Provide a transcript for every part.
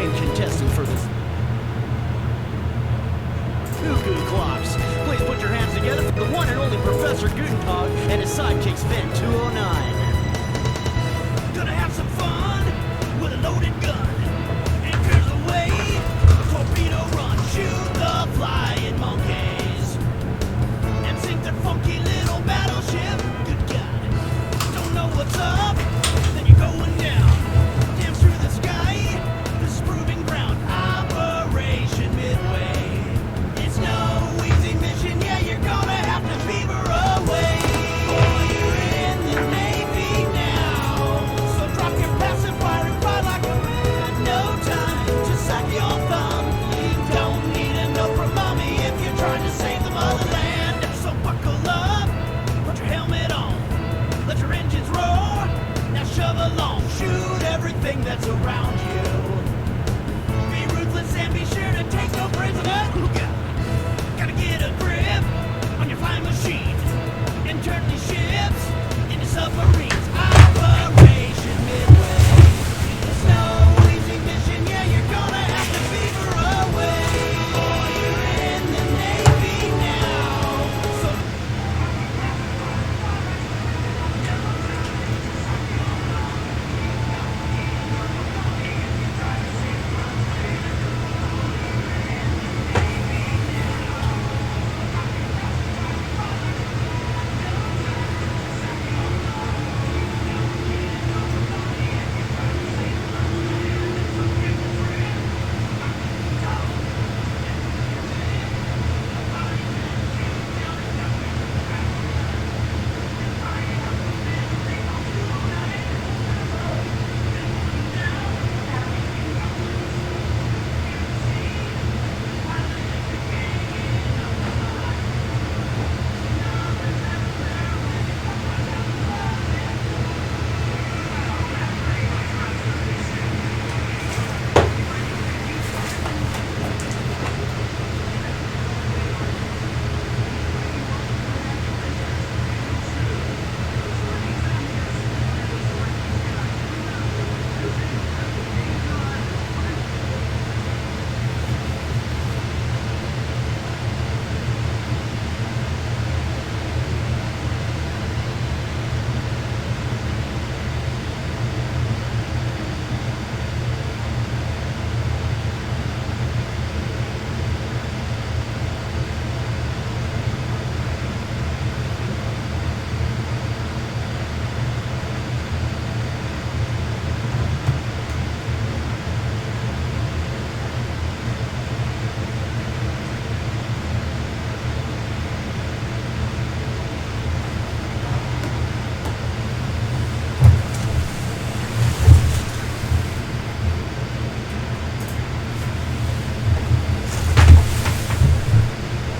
second contestant for this. Cuckoo clocks. Please put your hands together for the one and only Professor Gutentag and his sidekick Sven 209. Gonna have some fun with a loaded gun. Anchors away, torpedo run, shoot the flying monkeys, and sink their funky little battleship. Good God, don't know what's up, then you're going down. Damn through the sky, this is proving ground. Operation Midway. It's no easy mission, yeah, you're gonna have to beaver away. Boy, you're in the Navy now, so drop your pacifier and fly like a man. No time to suck your thumb. You don't need a note from mommy if you're trying to save the motherland. So buckle up, put your helmet on, let your engines roar. Now shove along, shoot everything that's around you. Be ruthless and be sure to take no prisoners. Gotta get a grip on your flying machine and turn these ships into submarines. Operation Midway. It's no easy mission, yeah, you're gonna have to beaver away. Boy, you're in the Navy now, so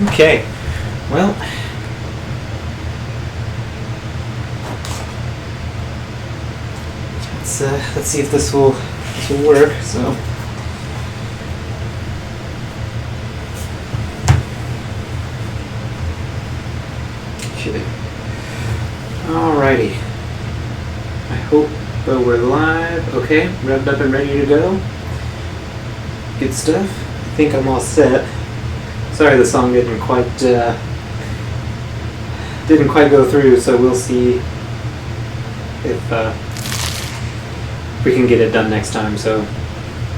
Okay, well, let's see if this will work. So, okay, alrighty. I hope we're live. Okay, revved up and ready to go. Good stuff. I think I'm all set. Sorry, the song didn't quite go through, so we'll see if we can get it done next time. So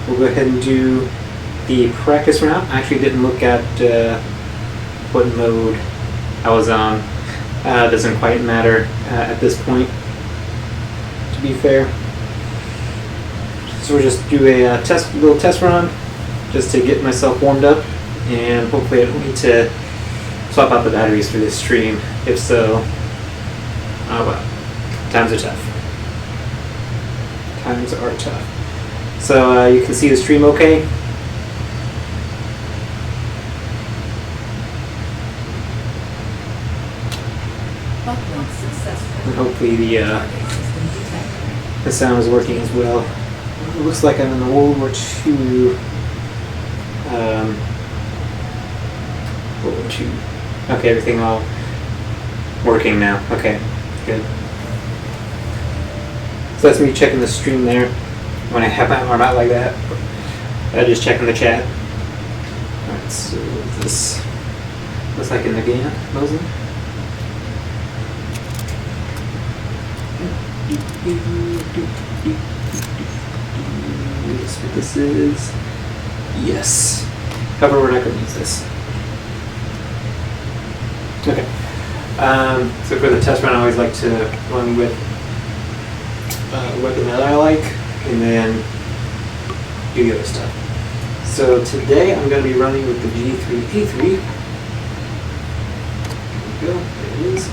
we'll go ahead and do the practice round. I actually didn't look at what mode I was on. Doesn't quite matter at this point, to be fair. So we'll just do a little test run just to get myself warmed up. And hopefully I don't need to swap out the batteries for this stream. If so, oh well, times are tough. Times are tough. So you can see the stream okay? And hopefully the sound is working as well. It looks like I'm in the World War II. World War II. Okay, everything all working now. Okay, good. So that's me checking the stream there when I have my arm out like that. Just checking the chat. Alright, so this looks like an again, Mosley. That's what this is. Yes. However, we're not going to use this. Okay. So for the test run, I always like to run with a weapon that I like, and then do the other stuff. So today I'm going to be running with the G3A3. There we go. There it is.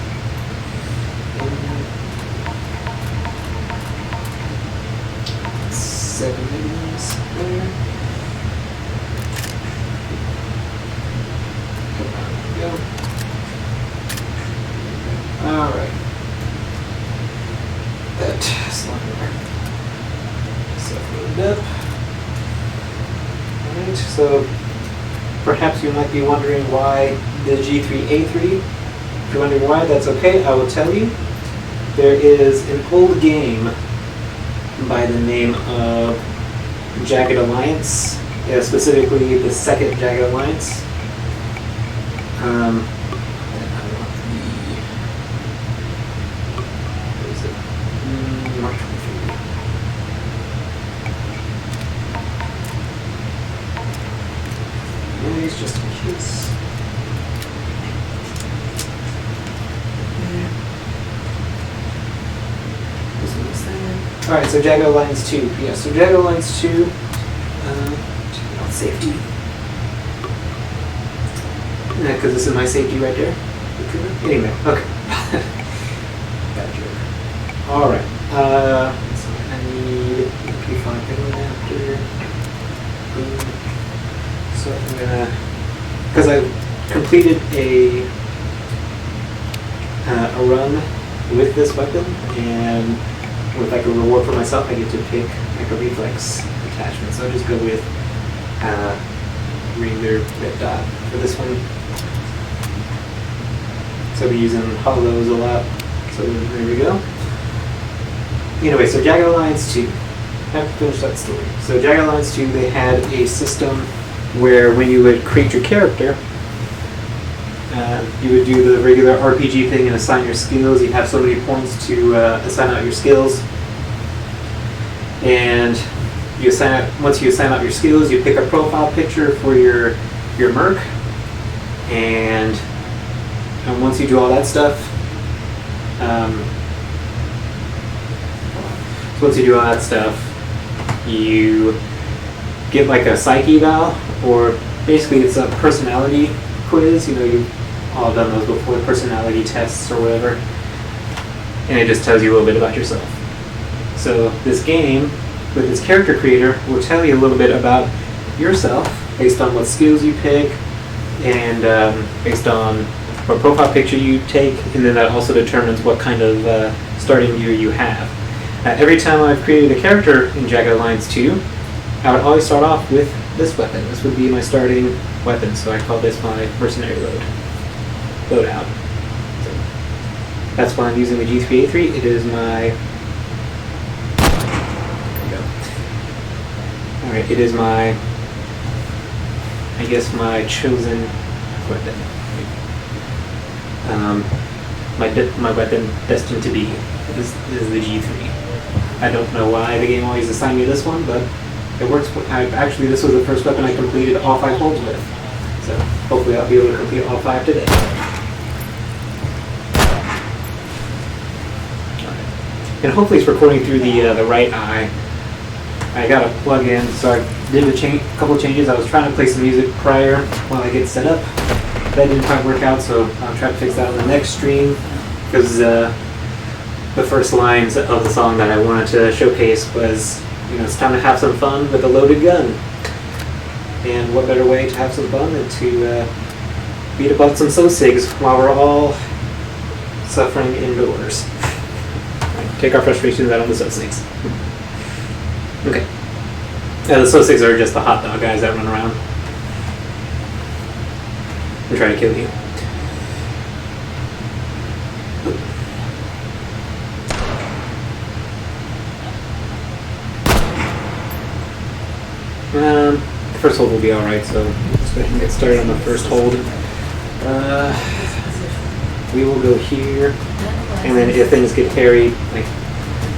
7 minis there. There we go. Alright. That slider. Loaded up. Alright, so perhaps you might be wondering why the G3A3. If you're wondering why, that's okay, I will tell you. There is an old game by the name of Jagged Alliance, specifically the second Jagged Alliance. What is it? March 23. Anyways, just in case. Alright, so Jagged Alliance 2. Yeah, so Jagged Alliance 2, check it out, safety. Yeah, because this is my safety right there. Anyway, okay. Got you. Alright, so I need P5 adapter. So I'm gonna, because I completed a run with this weapon, and with like a reward for myself, I get to pick like a reflex attachment. So I'll just go with regular red dot for this one. So I'll be using hollows a lot. So there we go. Anyway, so Jagged Alliance 2. I have to finish that story. So Jagged Alliance 2, they had a system where when you would create your character, you would do the regular RPG thing and assign your skills. You'd have so many points to assign out your skills. And you once you assign out your skills, you pick a profile picture for your merc. And once you do all that stuff, you get like a psych eval, or basically it's a personality quiz. You know, you've all done those before, personality tests or whatever, and it just tells you a little bit about yourself. So this game, with its character creator, will tell you a little bit about yourself based on what skills you pick, and based on what profile picture you take, and then that also determines what kind of starting gear you have. Every time I've created a character in Jagged Alliance 2, I would always start off with this weapon. This would be my starting weapon, so I call this my mercenary loadout. So that's why I'm using the G3A3. It is my... There we go. Alright, it is my... I guess my chosen weapon. My weapon destined to be is the G3. I don't know why the game always assigned me this one, but it works. Actually, this was the first weapon I completed all 5 holds with. So hopefully I'll be able to complete all 5 today. And hopefully it's recording through the right eye. I got a plug-in, so I did a couple of changes. I was trying to play some music prior while I get set up. That didn't quite work out, so I'll try to fix that on the next stream, because the first lines of the song that I wanted to showcase was, it's time to have some fun with a loaded gun. And what better way to have some fun than to beat about some so-sigs while we're all suffering indoors. Take our frustrations out on the so-sigs. Okay. The so-sigs are just the hot dog guys that run around and try to kill you. first hold will be alright, so let's go ahead and get started on the first hold. We will go here, and then if things get hairy, like,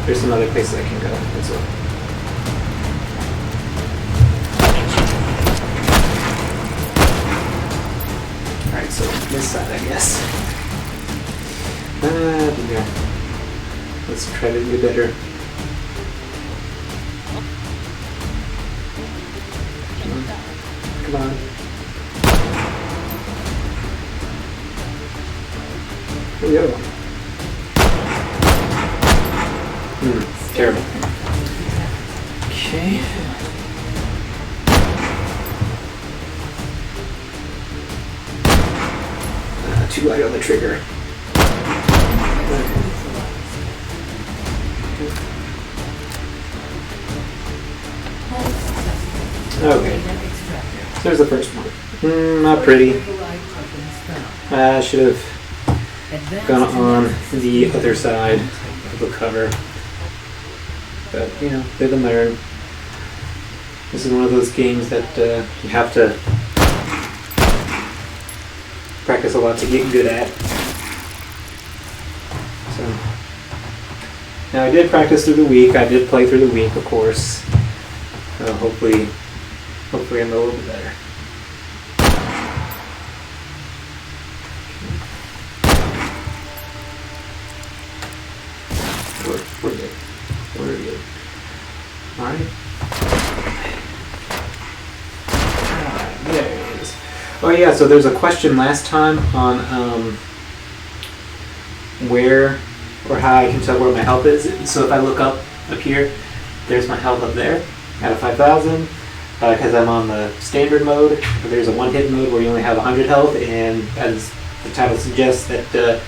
there's some other places I can go as well. Alright, so this side, I guess. Yeah. Let's try to do better. Come on. Here we go. Terrible. Okay. Too light on the trigger. Okay. There's the first one. Not pretty. I should have gone on the other side of the cover. But, you know, live and learn. This is one of those games that you have to practice a lot to get good at. So, now I did practice through the week. I did play through the week, of course. So hopefully I'm a little bit better. We're good. We're good. Alright. There it is. Oh yeah, so there's a question last time on where or how I can tell where my health is. So if I look up here, there's my health up there out of 5,000. Because I'm on the standard mode, there's a one-hit mode where you only have 100 health, and as the title suggests, that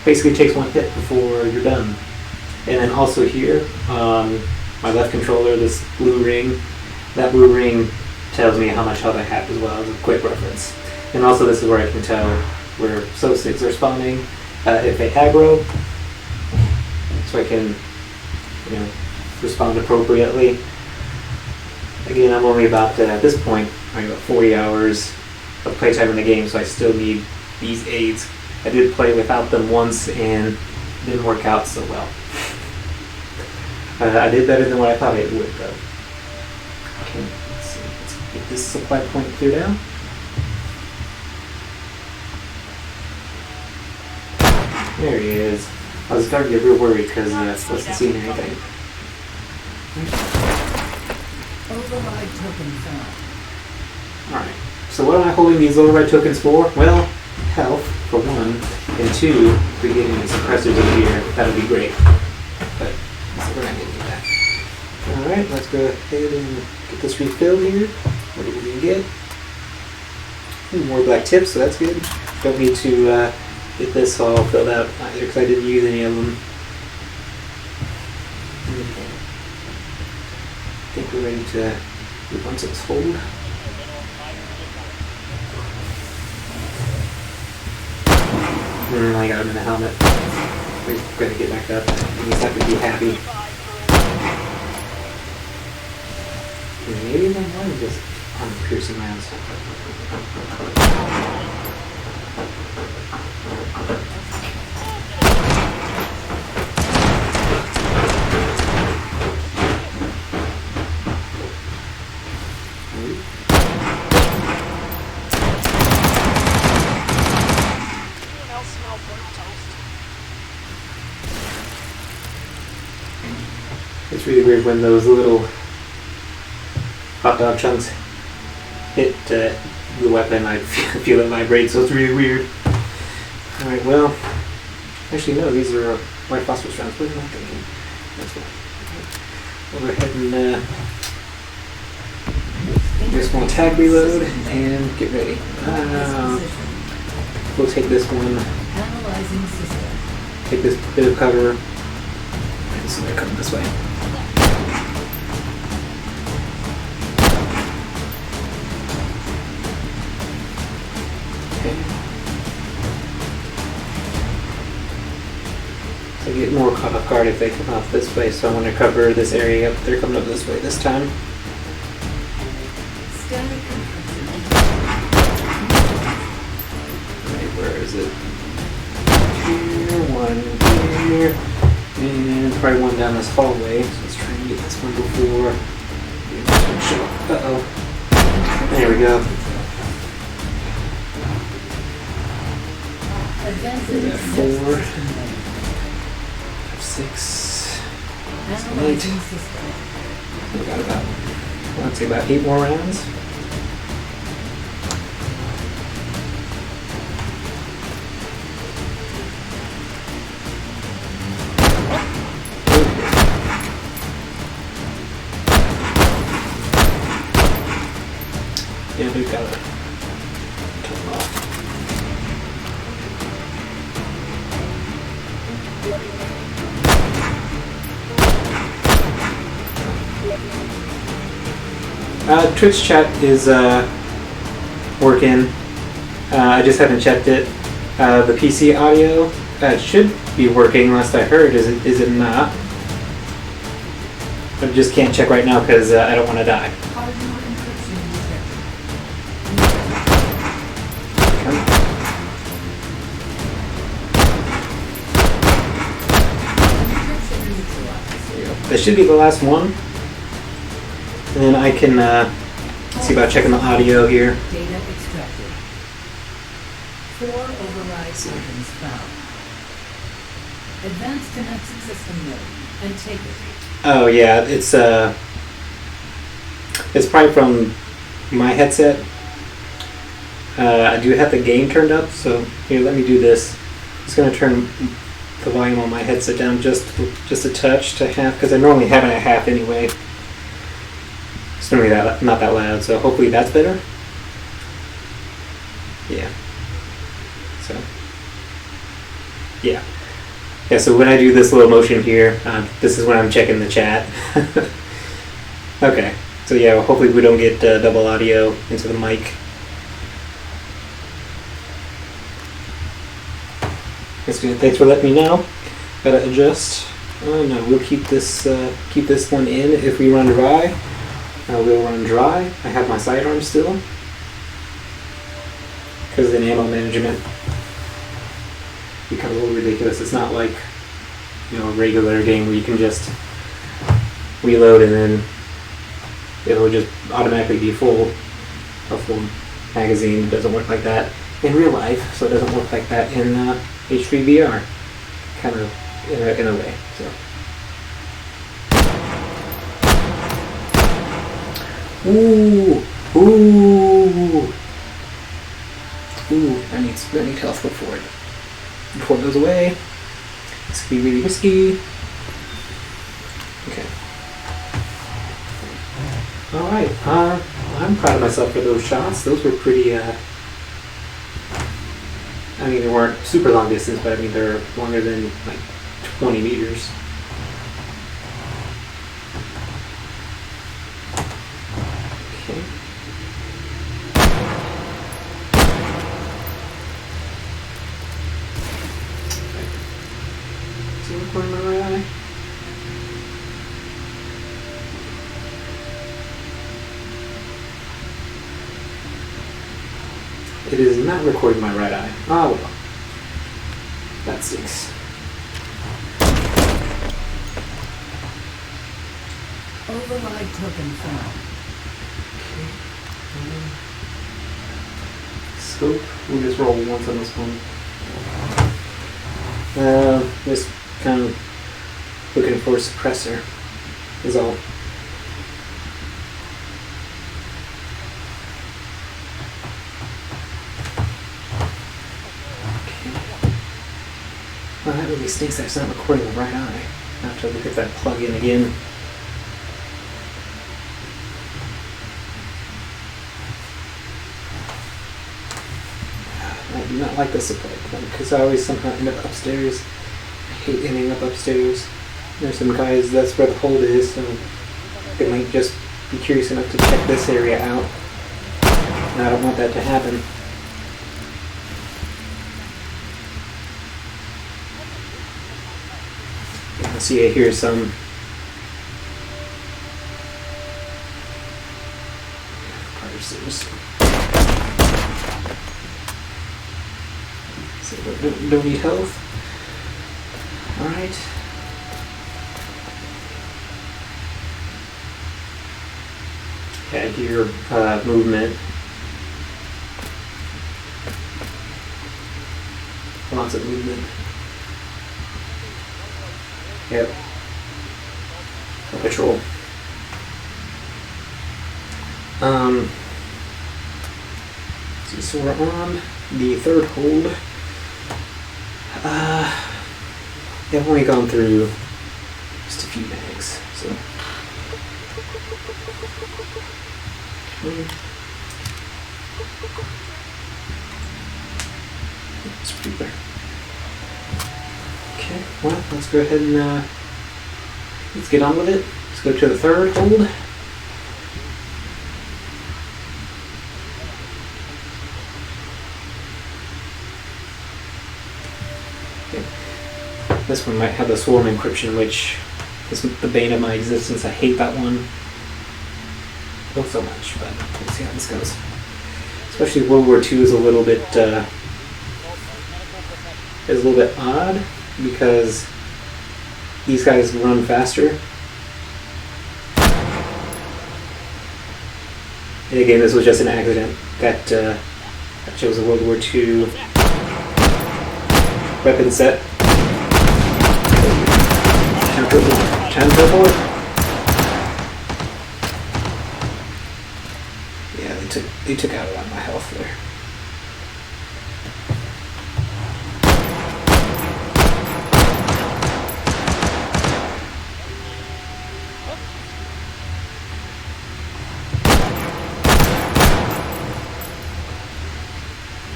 basically takes one hit before you're done. And then also here, on my left controller, this blue ring, that blue ring tells me how much health I have as well as a quick reference. And also this is where I can tell where associates are spawning, if they aggro, so I can, you know, respond appropriately. Again, I'm only about, at this point, I'm about 40 hours of playtime in the game, so I still need these aids. I did play without them once and it didn't work out so well. I did better than what I thought it would, though. Okay, let's see. Let's get this supply point cleared out. There he is. I was starting to get real worried because I wasn't seeing anything. Override token found. Alright, so what am I holding these override tokens for? Well, health, for one, and two, if we get any suppressors over here, that would be great. But, so we're not getting that. Alright, let's go ahead and get this refilled here. What do we get? More black tips, so that's good. Don't need to get this all filled out either, because I didn't use any of them. I think we're ready to move on to this hold. I got him in the helmet. We're going to get back up. He's not going to be happy. Maybe my one is just on piercing rounds. It's really weird when those little hot dog chunks hit the weapon. I feel it vibrate, so it's really weird. Alright, well, actually no, these are white phosphorus rounds. What am I thinking? That's what. We'll go ahead and just want to tag reload and get ready. We'll take this one, take this bit of cover, and so they're coming this way. So get more caught off guard if they come off this way, so I want to cover this area up. They're coming up this way this time. is it? Here, one here, and probably one down this hallway. So let's try and get this one before. Uh-oh. There we go. We got 4, 6, 8. We got about, let's say about 8 more rounds. Yeah, we've got to turn them off. Twitch chat is working. I just haven't checked it. The PC audio should be working, last I heard. Is it not? I just can't check right now because I don't want to die. That should be the last one. And then I can see about checking the audio here. Data extracted. 4 override tokens found. Advanced connected system node and take it. Oh yeah, it's probably from my headset. I do have the gain turned up, so here, let me do this. I'm just gonna turn the volume on my headset down just a touch to half, because I normally have it at half anyway. It's normally not that loud, so hopefully that's better. Yeah. So. Yeah. Yeah, so when I do this little motion here, this is when I'm checking the chat. Okay. So yeah, well, hopefully we don't get double audio into the mic. Thanks for letting me know. Gotta adjust. Oh no, we'll keep this one in. If we run dry, we'll run dry. I have my sidearm still because then ammo management becomes a little ridiculous. It's not like, you know, a regular game where you can just reload and then it'll just automatically be a full magazine. It doesn't work like that in real life, so it doesn't work like that in H3VR, kind of in a way. So. Ooh. I need health before it goes away. This could be really risky. Okay. All right. I'm proud of myself for those shots. Those were pretty. I mean, they weren't super long distance, but I mean they're longer than like 20 meters. Okay. Is it recording my right eye? It is not recording my right eye. Oh well. That stinks. Override token found. Scope. We'll just roll once on this one. Just kind of looking for a suppressor is all. Well, that really stinks that it's not recording the right eye. I have to look at that plug-in again. I do not like this approach because I always somehow end up upstairs. I hate ending up upstairs. There's some guys, that's where the hold is, so they might just be curious enough to check this area out. And I don't want that to happen. See, I hear some parsers. So don't need health. Alright. Add your movement. Lots of movement. Yep. Patrol. So we're on the third hold. I've only gone through just a few mags, so. It's pretty clear. Okay, well, let's go ahead and let's get on with it. Let's go to the third hold. This one might have the swarm encryption, which is the bane of my existence. I hate that one. Not so much, but we'll see how this goes. Especially World War II is a little bit odd because these guys run faster. And again, this was just an accident that chose a World War II weapon set. Time to report. Yeah, they took out a lot of my health there.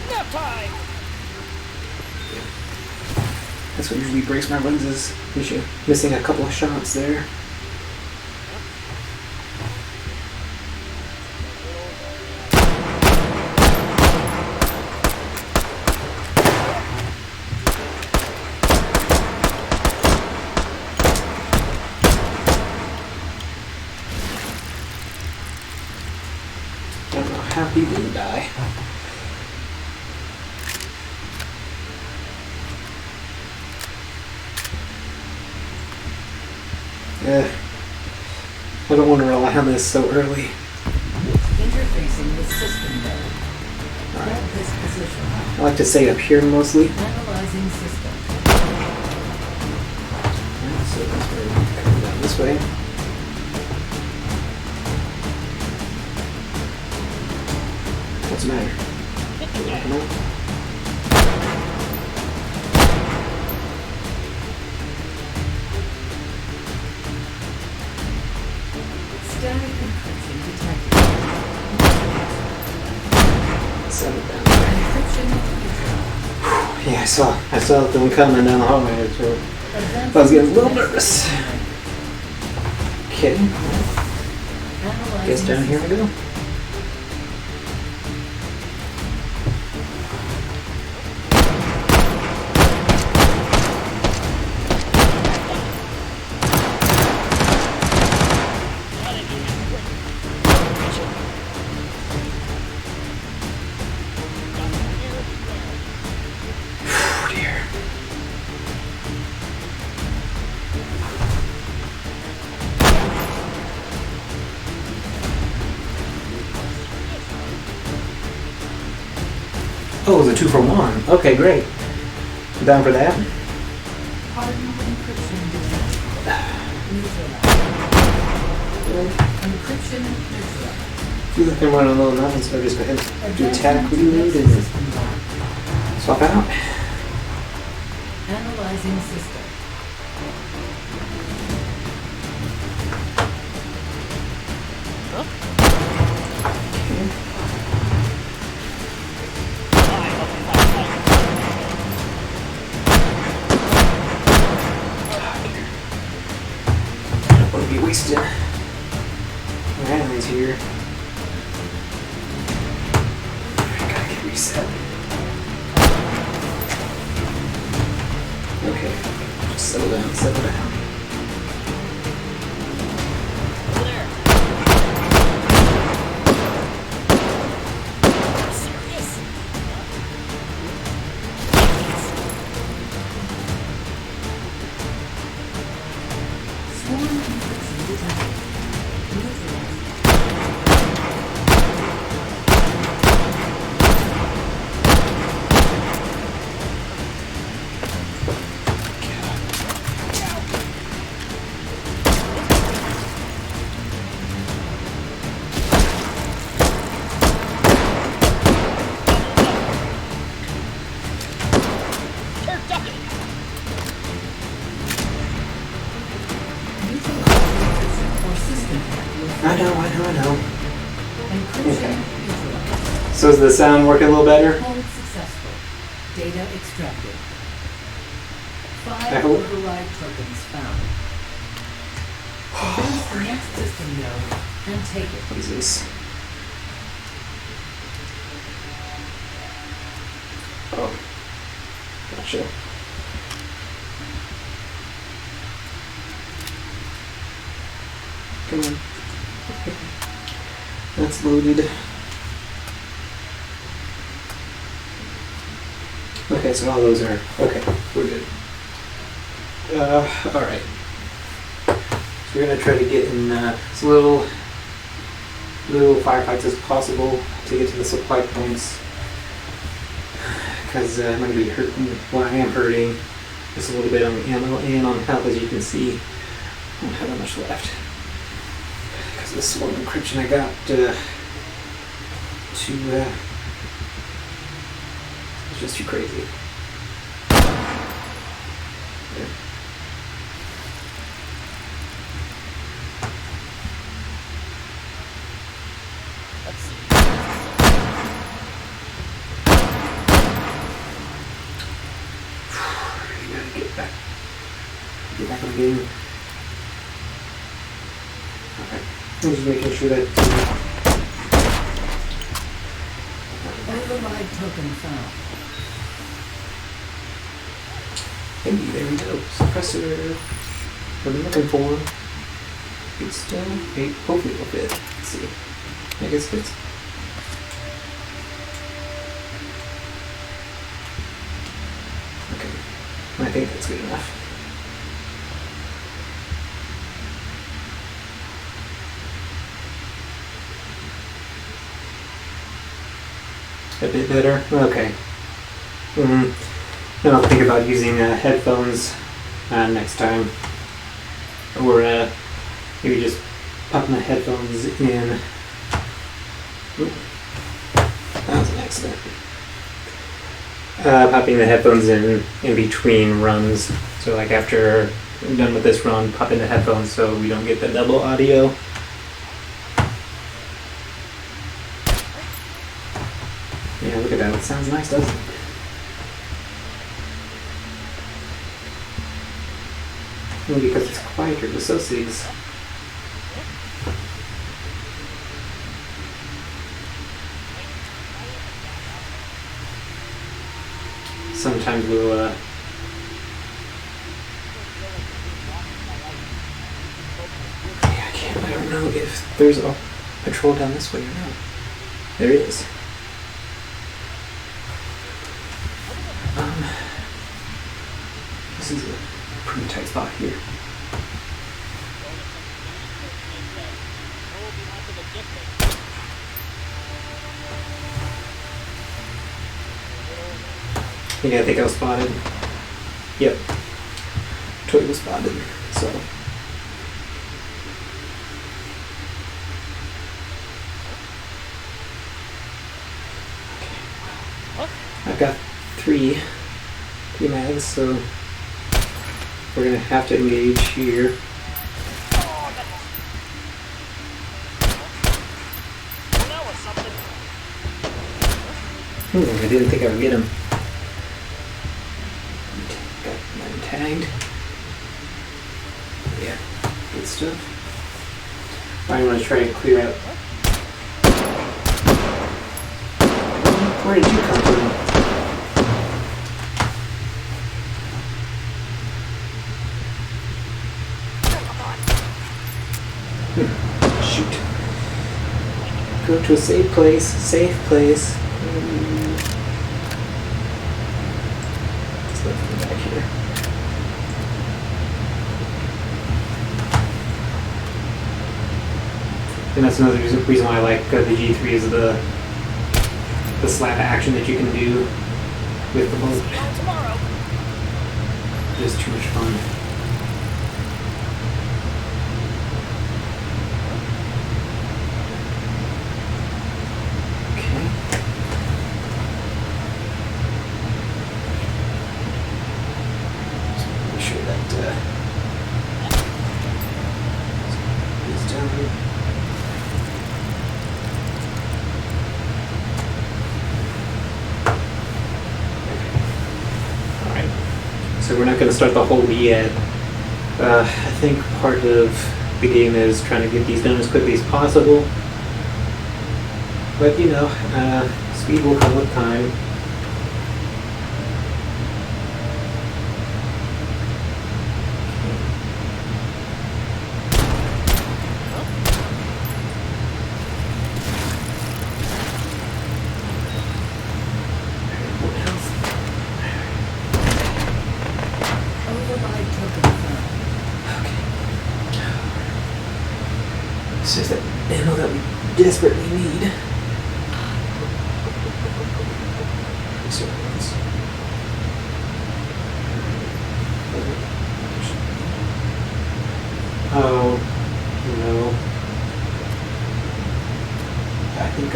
Nap time! That's what usually breaks my runs, is missing a couple of shots there. I don't know how he didn't die. I don't want to rely on this so early. Interfacing with system mode. Alright. Hold this position. I like to say up here mostly. Analyzing system. Alright, so that's where we come down this way. What's the matter? Come on. Static encryption detected. Set it down. Encryption neutral. Yeah, I saw them coming down the hallway, so I was getting a little nervous. Okay. Guess down here we go. Oh, it was a 2-for-1. Okay, great. Down for that? Hardened encryption detected. Neutralized. Encryption neutralized. Feel like I'm running low enough, so just go ahead and do attack reload and swap out. Analyzing system. Don't want to be wasted. Enemies here. Gotta get reset. Okay, just settle down, settle down. Over there. Serious? I know. Encryption Okay. neutralized. So is the sound working a little better? Hold successful. Data extracted. I 5 hope. override tokens found. Advance the next system node and take it. What is this? Oh. Gotcha. Come on. That's loaded. Okay, so all those are okay. We're good. All right. So we're gonna try to get in as little firefights as possible to get to the supply points, because I'm gonna be hurting. Well, I am hurting just a little bit on ammo and on health, as you can see. I don't have that much left because of this one encryption I got it's just too crazy. Yeah. You gotta get back on the game. Okay, I'm just making sure that Override token found. hey, there we go. Suppressor. What I'm looking for. It's still. Hey, hopefully it'll fit. Let's see. I guess it fits. Okay. I think that's good enough. A bit better? Okay. Then I'll think about using headphones next time. Or maybe just popping the headphones in. Oop. That was an accident. Popping the headphones in between runs. So like after I'm done with this run, pop in the headphones so we don't get the double audio. Yeah, look at that. It sounds nice, doesn't it? Well, because it's quieter, the SOSIGs. Sometimes we'll, I don't know if there's a patrol down this way or not. There is. This is a pretty tight spot here. Yeah, I think I was spotted. Yep. Totally was spotted. So. I've got three mags, so we're gonna have to engage here. I didn't think I would get him. Got mine tagged. Yeah, good stuff. I'm gonna try and clear out. Where did you come from? Shoot. Go to a safe place. Safe place. Let's go back here. And that's another reason why I like the G3 is the slap action that you can do with the boat. Just too much fun. Okay. Just make sure that is down. So we're not going to start the hold yet. I think part of the game is trying to get these done as quickly as possible. But you know, speed will come with time. Override token found. It's just that ammo that we desperately need. Oh, no. I think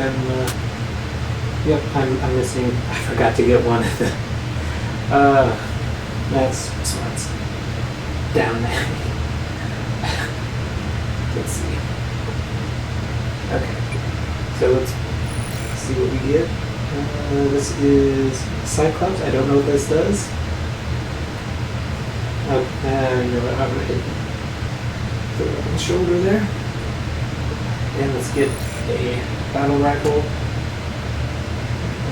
yep, I'm missing, I forgot to get one. That's smart. Down there. Let's see. Okay, so let's see what we get. This is Cyclops. I don't know what this does. Oh, you know what? I'm gonna hit it on the shoulder there. And let's get a battle rifle.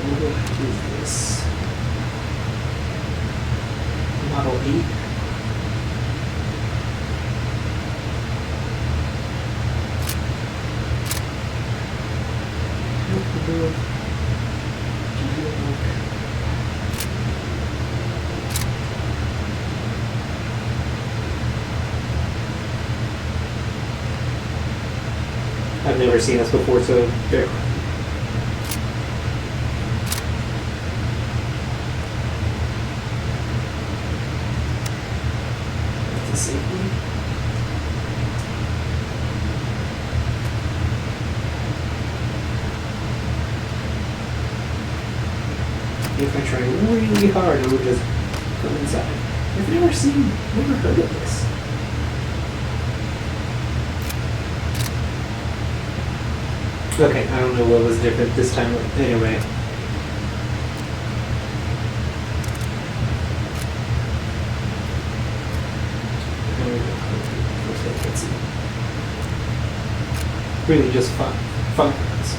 What is this? Model 8. I've never seen this before, so there. That's a safe one. If I try really hard, it will just go inside. I've never heard of this. Okay, I don't know what was different this time. Anyway. Let's see. Really just fun. Fun ones.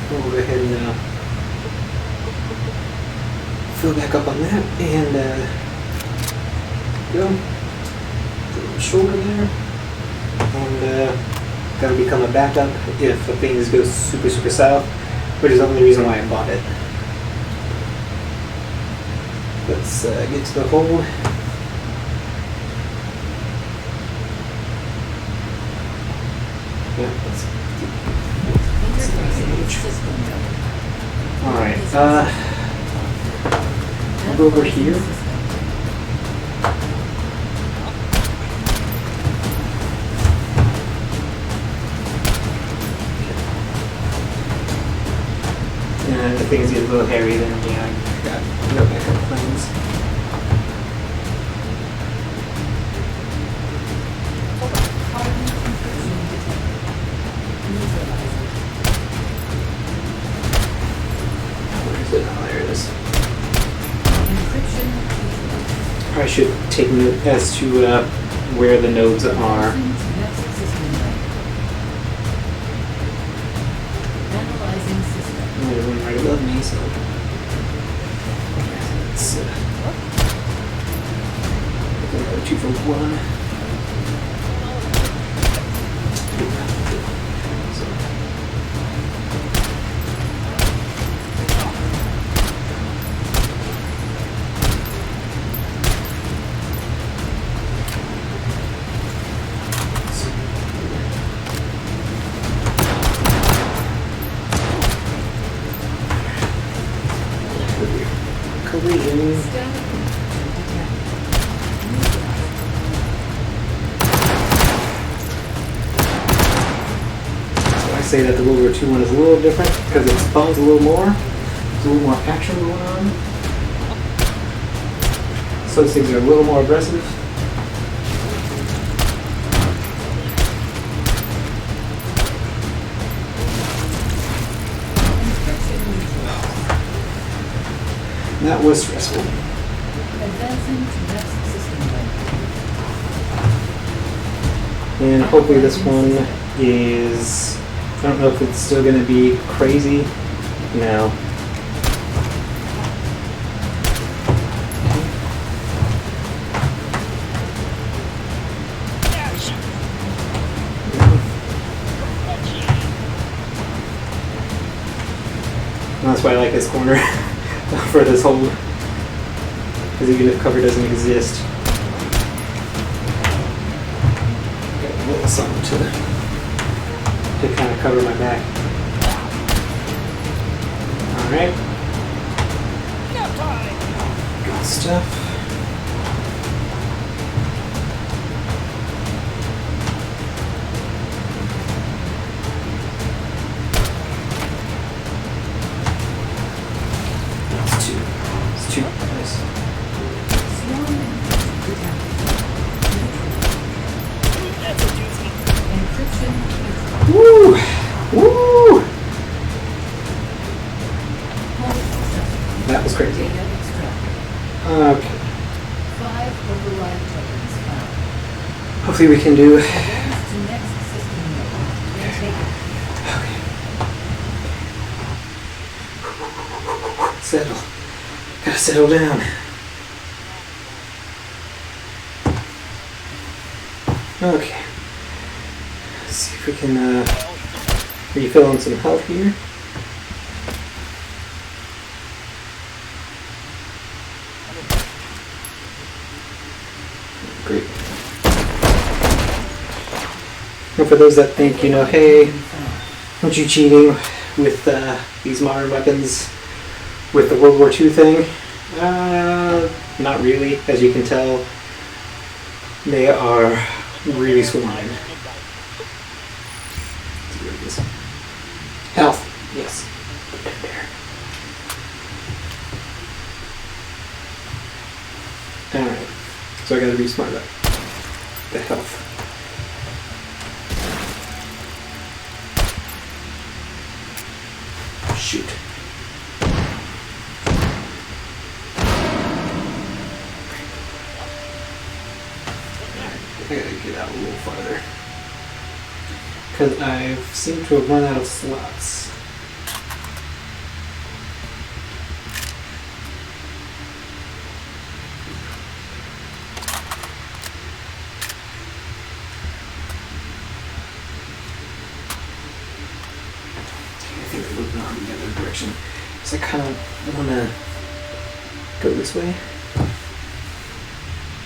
We'll go ahead and fill back up on that and go. Shoulder there, and that'll become a backup if things go super south, which is the only reason why I bought it. Let's get to the hole. Yeah, alright, I'll go over here. And if things get a little hairy, then yeah, I got no backup plans. Where is it? Oh, there it is. I should take note as to where the nodes are. There's one right above me, so let's go 2 for 1. Say that the World War II one is a little different because it spawns a little more. There's a little more action going on. So those things are a little more aggressive. That was stressful. Advancing to next system level. And hopefully this one is... I don't know if it's still going to be crazy. No. That's why I like this corner for this hold. Because even if cover doesn't exist, got a little something to kind of cover my back. Alright. Good stuff. It's two. Nice. Swarm encryption. Woo! Woo! That was crazy. Data extract. Okay. 5 override tokens found. Hopefully we can do... Advance to next system level. Take it. Settle. Gotta settle down. Okay. Let's see if we can refill on some health here. Great. And for those that think, you know, hey, aren't you cheating with these modern weapons with the World War II thing? Not really. As you can tell, they are really swarming. Let's see where it is. Health. Yes. There. Alright. So I gotta be smart about the health. Shoot. I gotta get out a little farther. Because I seem to have run out of slots. I think we're moving on in the other direction. So I kind of want to go this way.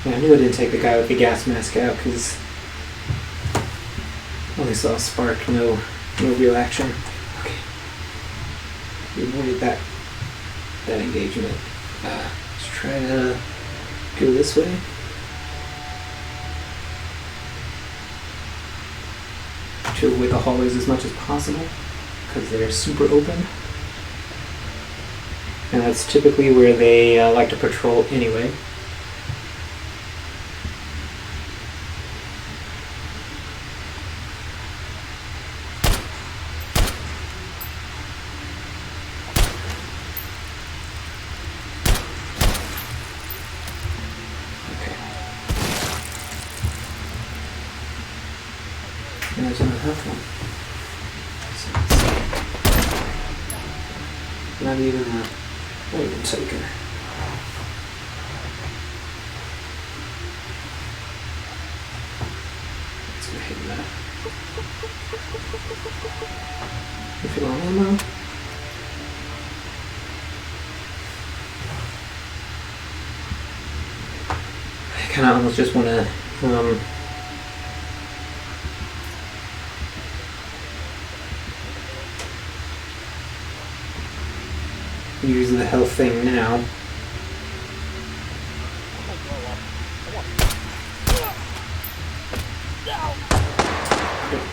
Yeah, I knew I didn't take the guy with the gas mask out because I only saw a spark, no real action. Okay. We avoided that engagement. Let's try to go this way. To avoid the hallways as much as possible because they're super open. And that's typically where they like to patrol anyway. And there's another health one. So not even token. Let's go ahead and refill on ammo. I kind of almost just want to use the health thing now.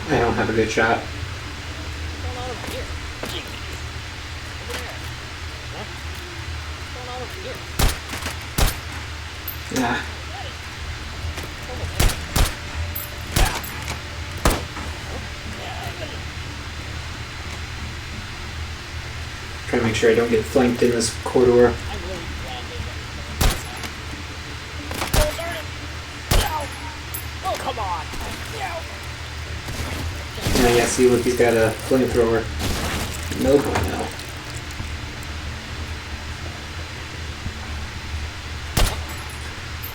I don't have a good shot. Yeah. Try to make sure I don't get flanked in this corridor. see, look, he's got a flamethrower. No bueno.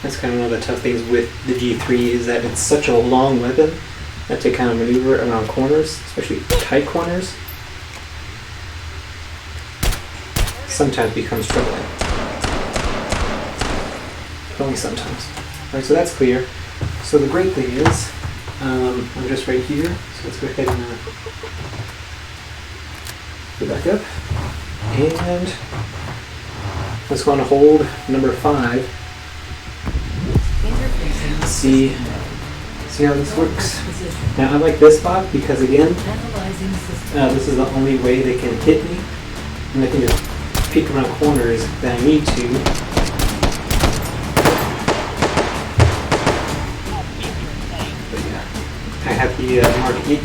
That's kind of one of the tough things with the G3 is that it's such a long weapon that to kind of maneuver around corners, especially tight corners, sometimes becomes troubling. But only sometimes. Alright, so that's clear. So the great thing is, I'm just right here, so let's go ahead and go back up. And let's go on to hold number 5. See how this works. Now I like this spot because again, this is the only way they can hit me, and I can just peek around corners that I need to. But yeah, I have the Mark 18 up.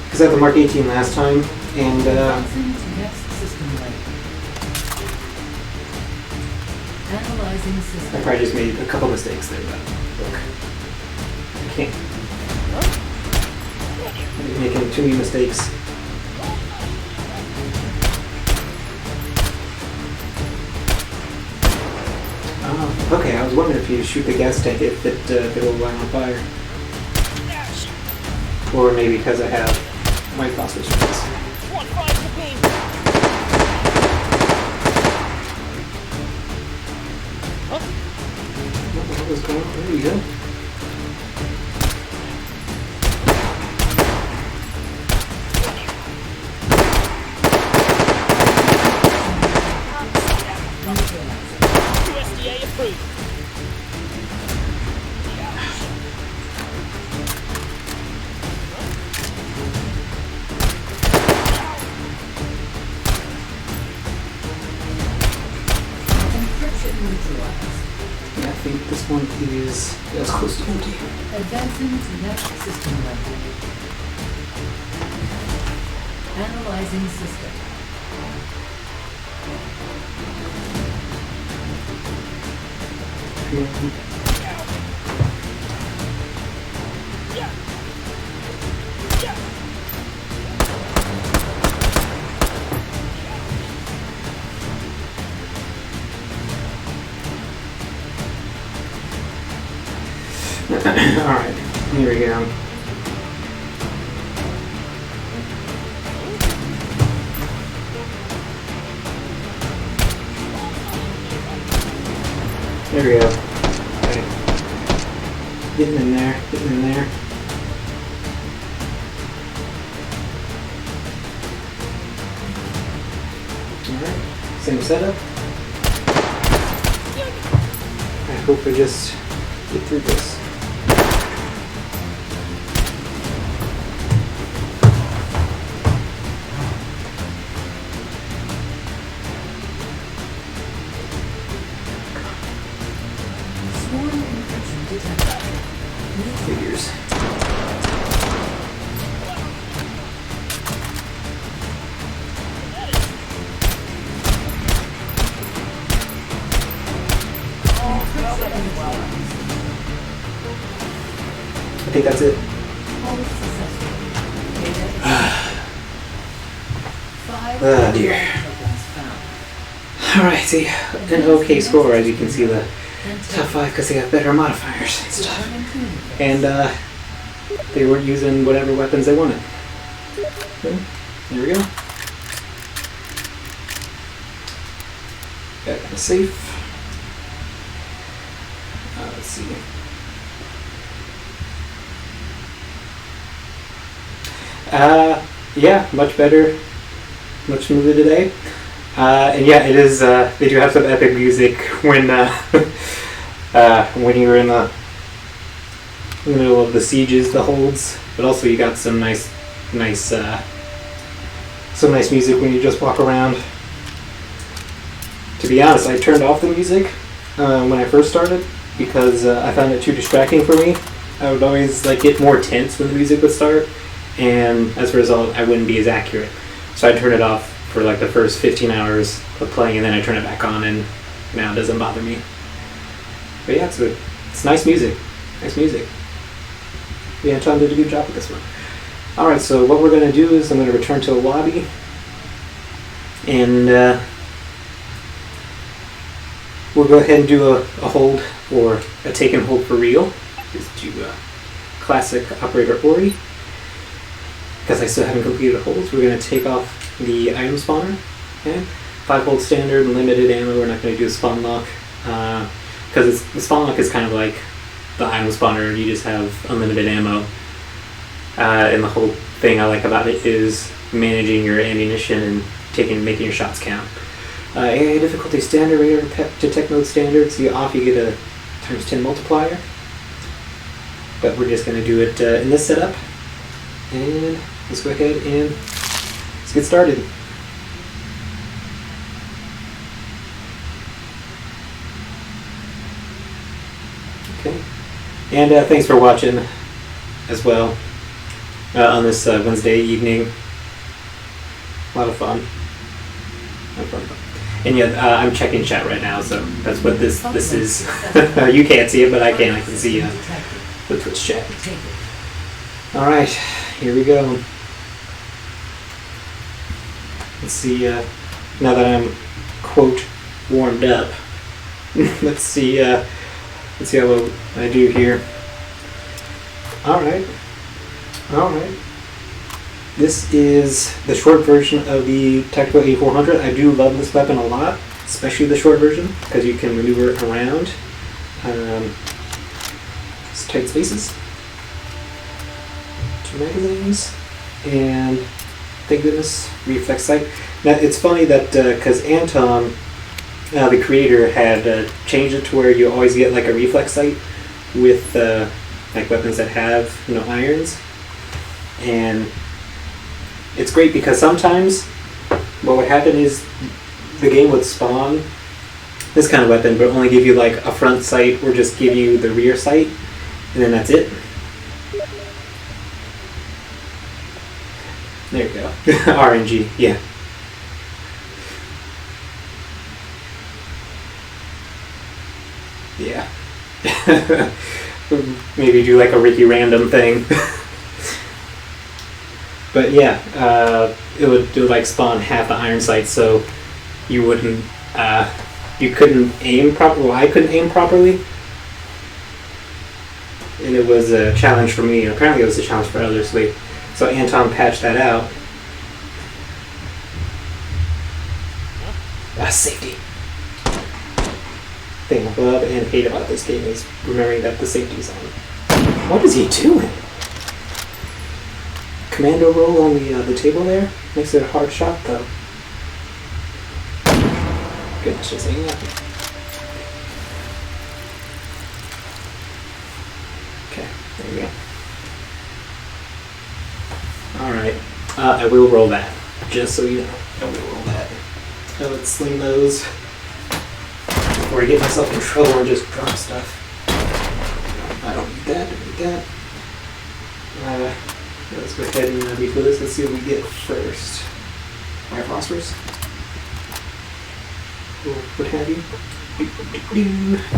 Because I had the Mark 18 last time, and I probably just made a couple mistakes there, but look, I can't. I'm making too many mistakes. Oh, okay, I was wondering if you shoot the gas tank if it will light on fire. Or maybe because I have white phosphorus rings. What was going on? There you go. USDA approved. Yeah, I think this one is as close to empty. Advancing to next system level. Analyzing system. Alright, here we go. There we go. Okay. Getting in there, getting in there. Alright, same setup. I hope I just get through this. Figures. I think that's it. Oh dear. Alright, see, an okay score as you can see the top 5 because they have better modifiers and stuff. And they weren't using whatever weapons they wanted. Okay, there we go. Got kind of safe. Let's see. Yeah, much better, much smoother today. And yeah, it is. They do have some epic music when you're in the middle of the sieges, the holds. But also, you got some nice music when you just walk around. To be honest, I turned off the music when I first started because I found it too distracting for me. I would always like get more tense when the music would start, and as a result, I wouldn't be as accurate. So I'd turn it off for like the first 15 hours of playing, and then I turn it back on, and now it doesn't bother me. But yeah, it's nice music. Nice music. Yeah, Tom did a good job with this one. Alright, so what we're going to do is I'm going to return to the lobby, and we'll go ahead and do a hold, or a take and hold for real. Just do classic operator Ori. Because I still haven't completed holds, we're going to take off the item spawner. Okay? 5 hold standard, limited ammo, we're not going to do a spawn lock. Because the spawn lock is kind of like the item spawner, you just have unlimited ammo. And the whole thing I like about it is managing your ammunition and making your shots count. AI difficulty standard, radar detect mode standard, so you off you get a times 10 multiplier. But we're just going to do it in this setup. And let's go ahead and let's get started. Okay. And thanks for watching as well on this Wednesday evening. A lot of fun. And yeah, I'm checking chat right now, so that's what this is. You can't see it, but I can. I can see the Twitch chat. All right, here we go. Let's see. Now that I'm quote warmed up, let's see how I do here. All right. This is the short version of the Tactical A400. I do love this weapon a lot, especially the short version, because you can maneuver it around tight spaces. 2 magazines, and thank goodness, reflex sight. Now it's funny that because Anton, the creator, had changed it to where you always get like a reflex sight with like weapons that have irons, and it's great because sometimes what would happen is the game would spawn this kind of weapon but only give you like a front sight or just give you the rear sight, and then that's it. There you go. RNG, yeah. Yeah. Maybe do like a Ricky Random thing. But yeah, it would like spawn half the iron sights, so you wouldn't, you couldn't aim properly. Well, I couldn't aim properly, and it was a challenge for me. Apparently, it was a challenge for others. So Anton patched that out. Safety. Thing I love and hate about this game is remembering that the safety's on. What is he doing? Commando roll on the table there makes it a hard shot though. Goodness, just hanging up. Okay, there we go. Alright, I will roll that, just so you know. I will roll that. Now let's sling those before I get myself in trouble and just drop stuff. I don't need that, don't need that. Let's go ahead and before this, let's see what we get first. Fire phosphorus. Or what have you.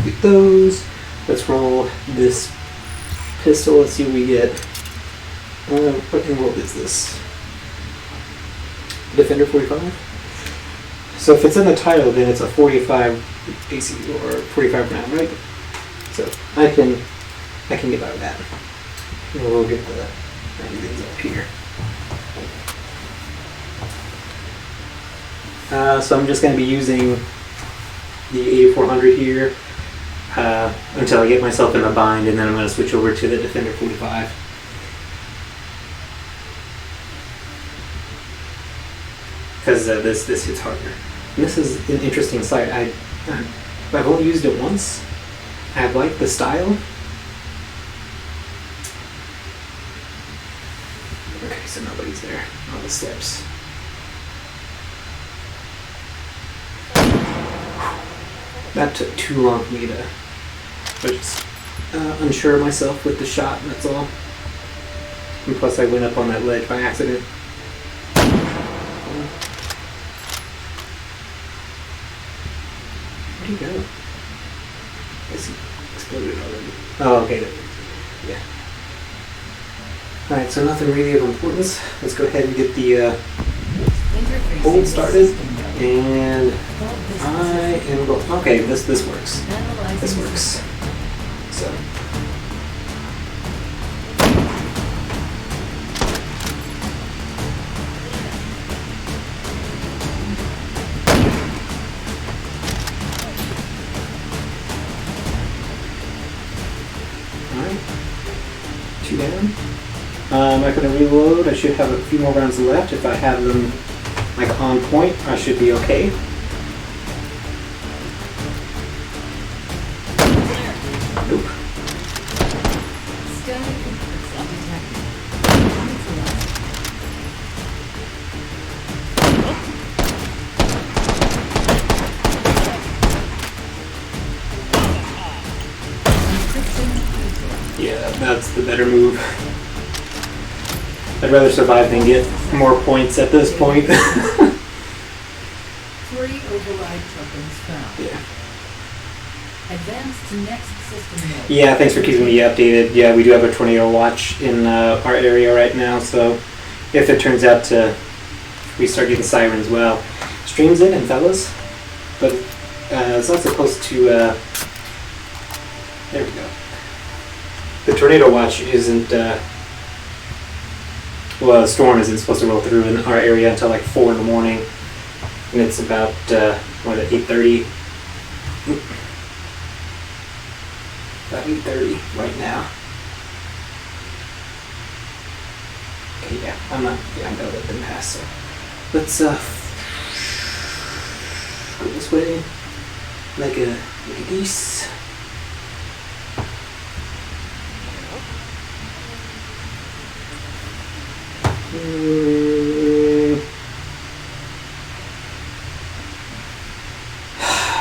Get those. Let's roll this pistol. Let's see what we get. What in the world is this? Defender 45? So if it's in the title, then it's a 45 AC or 45 round, right? So I can get out of that. And we'll get the magazines up here. So I'm just going to be using the 8400 here until I get myself in a bind, and then I'm going to switch over to the Defender 45. Because this hits harder. And this is an interesting sight. I've only used it once. I like the style. Okay, so nobody's there on the steps. That took too long for me to But just unsure of myself with the shot, that's all. And plus I went up on that ledge by accident. Where'd he go? I guess he exploded already. Oh, okay. Yeah. Alright, so nothing really of importance. Let's go ahead and get the hold started. And I am going. Okay, this works. This works. So. Alright. 2 down. I'm not going to reload. I should have a few more rounds left. If I have them like on point, I should be okay. Nope. Yeah, that's the better move. I'd rather survive than get more points at this point. 3 override tokens found. Yeah. Advance to next system mode. Yeah, thanks for keeping me updated. Yeah, we do have a tornado watch in our area right now, so if it turns out we start getting sirens, well, streams in and fellas, but it's not supposed to, there we go. The tornado watch isn't, well, the storm isn't supposed to roll through in our area until like 4 in the morning, and it's about, 8:30? About 8:30 right now. Okay, yeah, I'm gonna let them pass, so let's, go this way, like a geese.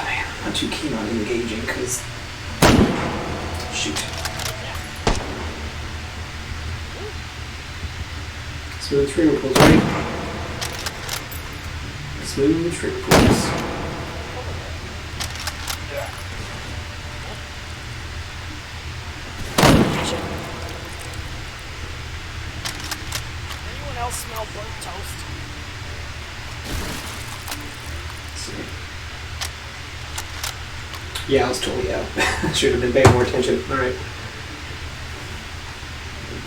Man, I'm not too keen on engaging because shoot. Smooth trigger pulls, right? Smooth trigger pulls. Anyone else smell burnt toast? Yeah, I was totally out. Should have been paying more attention. Alright.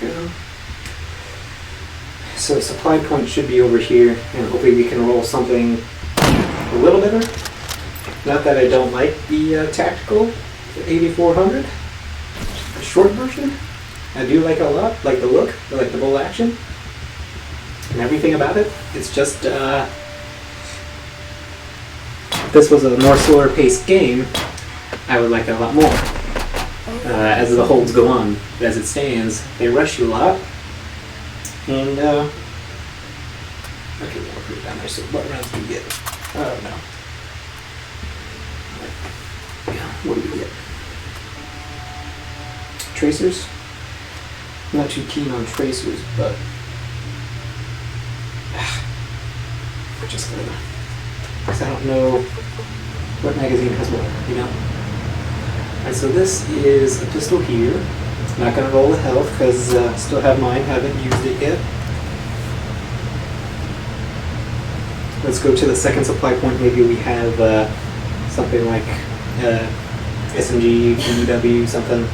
There we go. So supply point should be over here, and hopefully we can roll something a little better. Not that I don't like the tactical 8400, a short version. I do like it a lot, like the look, I like the bolt action, and everything about it. It's just, if this was a more slower paced game, I would like it a lot more. As the holds go on, as it stands, they rush you a lot. And, okay, we'll put it down there. So what rounds do we get? Oh, no. Yeah, what do we get? Tracers? I'm not too keen on tracers, but we're just gonna, because I don't know what magazine has what, you know? Alright, so this is a pistol here. Not going to roll the health because still have mine, haven't used it yet. Let's go to the second supply point. Maybe we have something like SMG, BW, something.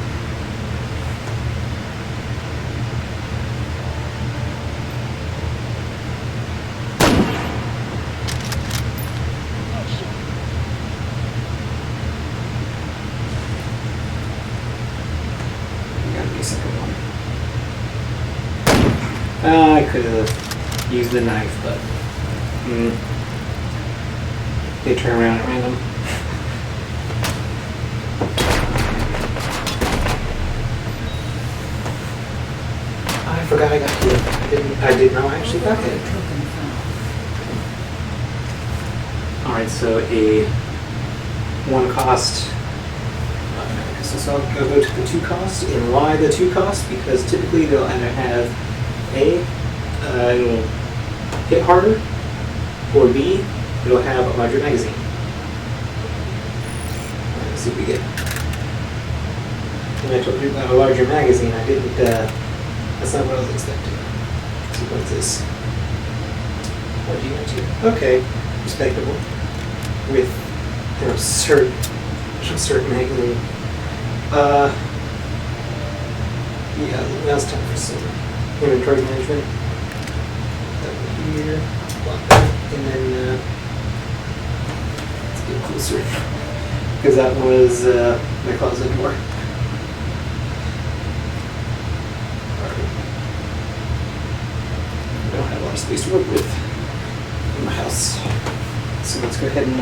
I could have used the knife, but they turn around at random. I forgot I got hit. I didn't know I actually got hit. Alright, so a one cost So I'll go to the 2 cost. And why the 2 cost? Because typically they'll either have A, it'll hit harder, or B, it'll have a larger magazine. Let's see what we get. When I told you about a larger magazine, I didn't, that's not what I was expecting. So what's this? What do you got here? Okay, respectable. With an absurd magazine. Yeah, now it's time for some inventory management. That one here, block that, and then let's get closer. Because that was my closet door. I don't have a lot of space to work with in my house. So let's go ahead and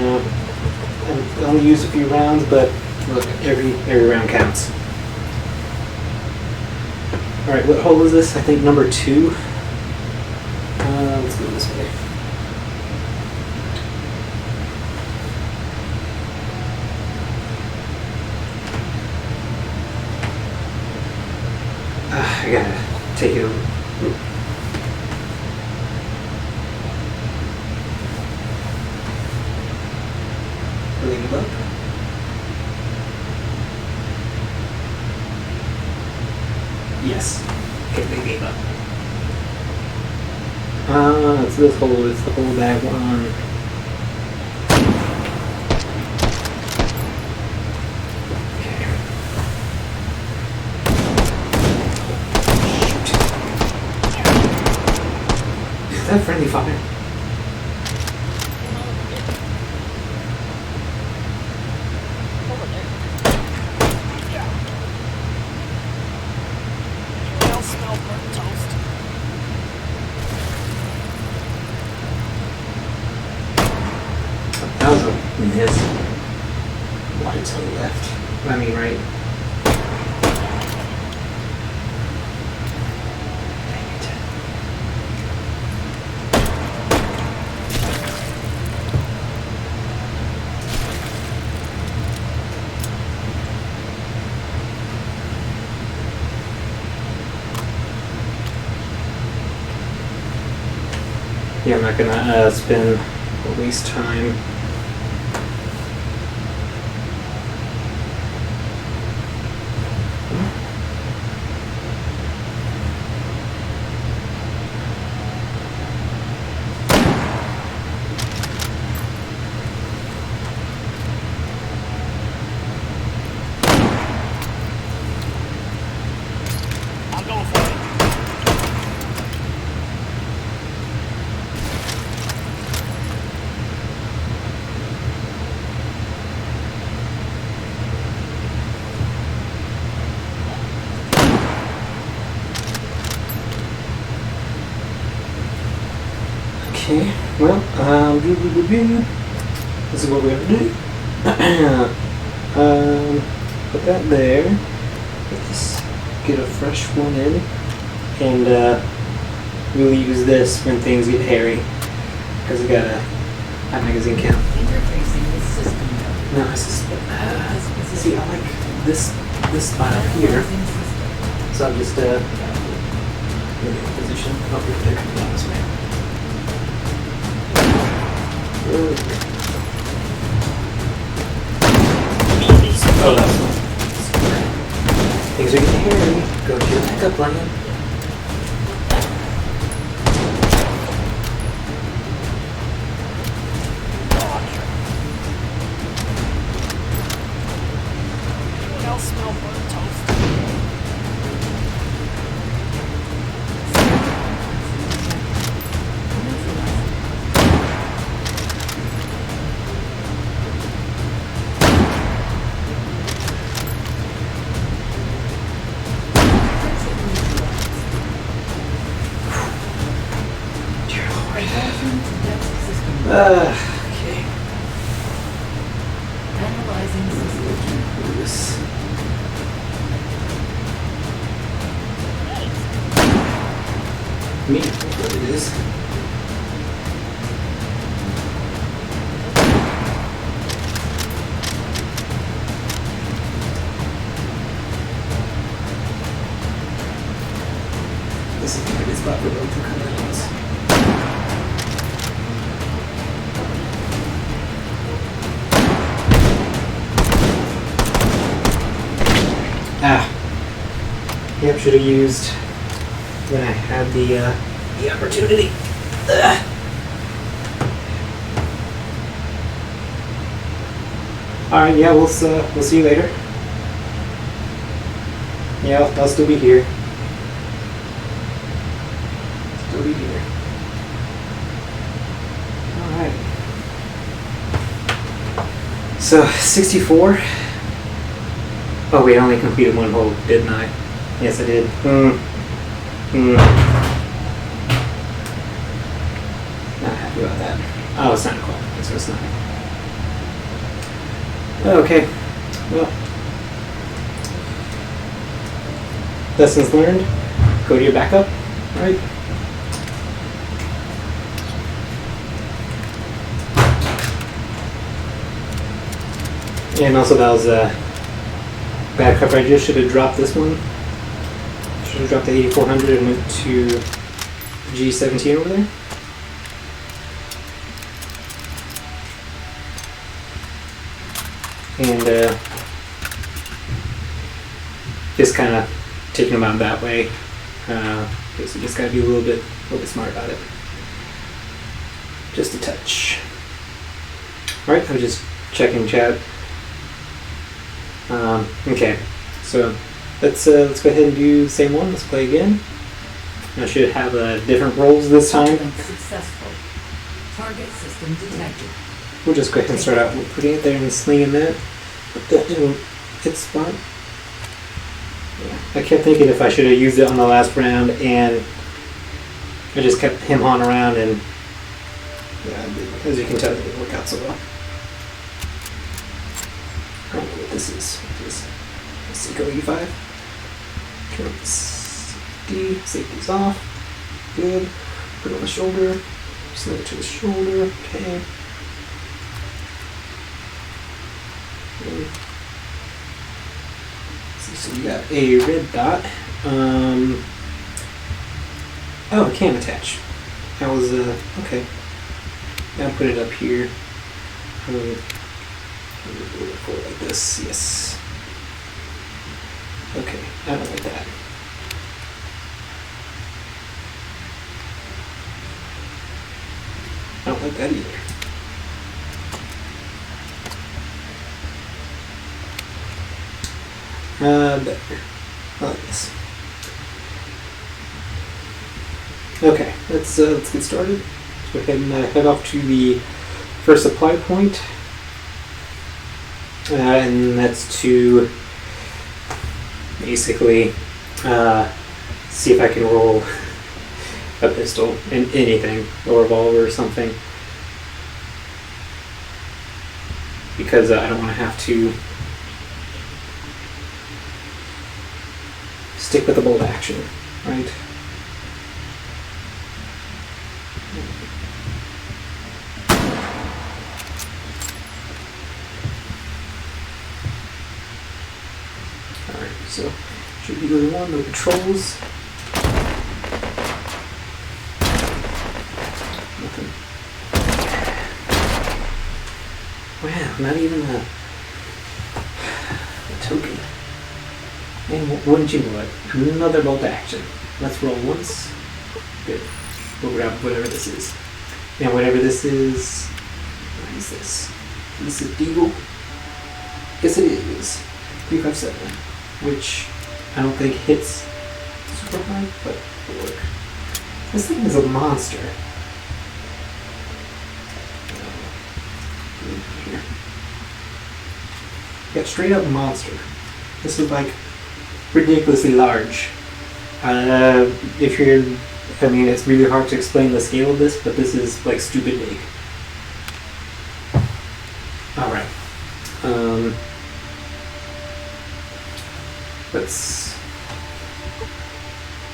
I only used a few rounds, but look, every round counts. All right, what hole is this? I think number 2. Let's go this way. I gotta take it over. Bring it up. Yes. Okay, they gave up. It's this hole. It's the hole that one. Is that friendly fire? Over there. Yeah. Anyone else smell burnt toast? That was a miss. Wide to the left. I mean, right. Dang it. Yeah, I'm not gonna spend or waste time. I'm going for it. Okay, well, this is what we're gonna do. Put that there. Let's get a fresh one in, and we'll use this when things get hairy, because we got a high magazine count. Interfacing with system node. No, it's just, see, I like this spot up here, Analyzing system. so I'll just get in position. Oh, they're coming down this way. Oh, that's one. Things are getting hairy. Go to your backup plan. Anyone else smell burnt toast? Dear Lord. Advancing to next system node. Okay. Analyzing system. Do this. Me, that's what it is. spot for both to come out. Yep, should have used when I had the opportunity. All right, yeah, we'll see you later. Yeah, I'll still be here. Still be here. All right. So 64. Oh wait, I only completed one hole, didn't I? Yes, I did. Not happy about that. Oh, it's 9 o'clock, so it's not. Okay, well. Lessons learned. Go to your backup, right? And also that was a bad cover. I just should have dropped this one. Should have dropped the 8400 and went to G17 over there. And just kind of taking them out that way. So you just gotta be a little bit smart about it. Just a touch. All right, I'm just checking chat. Okay, so let's go ahead and do the same one. Let's play again. I should have different roles this time. Successful. Target system detected. We'll just go ahead and start out with putting it there and slinging that. Put that in its spot. Yeah. I kept thinking if I should have used it on the last round, and I just kept him on around, and yeah, as you can tell, it didn't work out so well. I don't know what this is. This is Seiko 85. Turn up the safety. Safety's off. Good. Put it on the shoulder. Sling it to the shoulder. Okay. Good. So we got a red dot. Oh, it can attach. That was okay. Now put it up here. Put it like this. Yes. Okay. I don't like that. I don't like that either. Better. I like this. Okay, let's get started. Let's go ahead and head off to the first supply point, and that's to basically see if I can roll a pistol in anything, a revolver or something, because I don't want to have to stick with the bolt action, right? Alright, so should be good one, no patrols. Nothing. Wow, not even a token. And wouldn't you know it? Another bolt action. Let's roll once. Good. We'll grab whatever this is. Now whatever this is, what is this? This is Deagle? Yes it is. 357. Which I don't think hits super hard, but it'll work. This thing is a monster. Here. Yeah, straight up monster. This is like ridiculously large. If you're, I mean, it's really hard to explain the scale of this, but this is like stupid big. All right. Let's.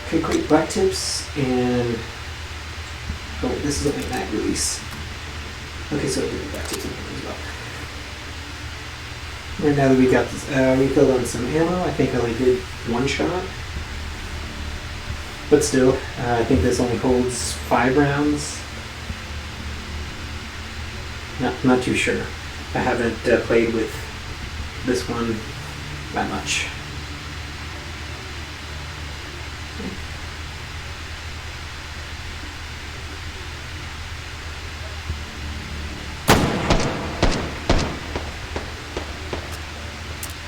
Okay, great. Black tips and. Oh, this is only a mag release. Okay, so I did the black tips as well. Right now that we got this, refilled on some ammo. I think I only did one shot. But still, I think this only holds 5 rounds. Not too sure. I haven't played with this one that much.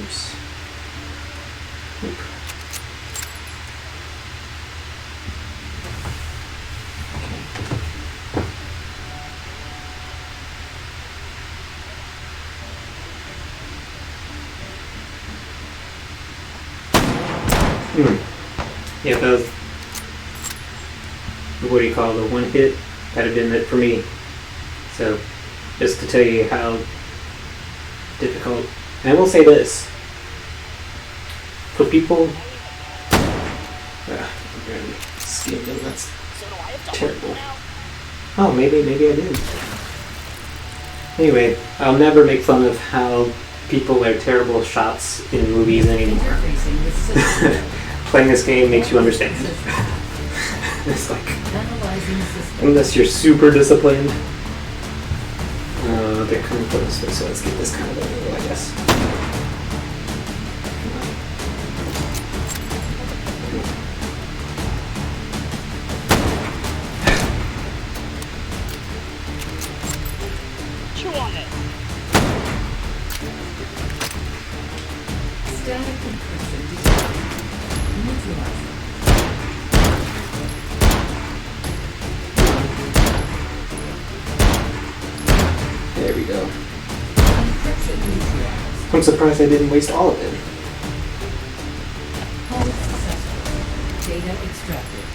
Oops. Oop. Yeah, that was, what do you call it, the one hit? That'd have been it for me. So, just to tell you how difficult, and I will say this, for people, I'm barely skimming them, that's So do I have to terrible. work now? Oh, maybe I did. Anyway, I'll never make fun of how people are terrible shots in movies anymore. Interfacing with system. Playing this game makes you understand. It's like, Analyzing system. unless you're super disciplined. They're kind of put this way, so let's get this kind of angle, I guess. Chew on it. Static compression detected. Neutralizing. There we go. Encryption neutralized. I'm surprised I didn't waste all of it. Hold successful. Data extracted.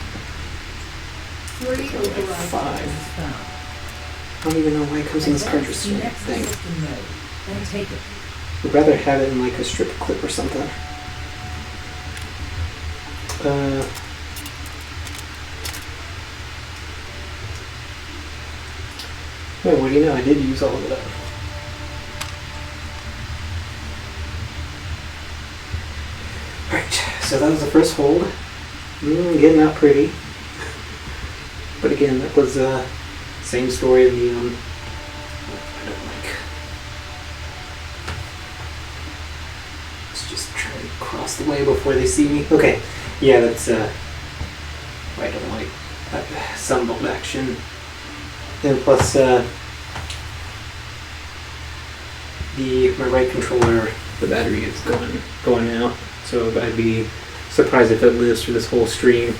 3 override 5. tokens found. I don't even know why it comes in this Advance cartridge to next thing. system node. Then take it. I'd rather have it in like a strip clip or something. Well, what do you know? I did use all of it up. Alright, so that was the first hold. Getting out pretty. But again, that was same story of the I don't like. Let's just try to cross the way before they see me. Okay, yeah, that's I don't like that sunbolt action. And plus my right controller, the battery is going out, so I'd be surprised if it lives through this whole stream.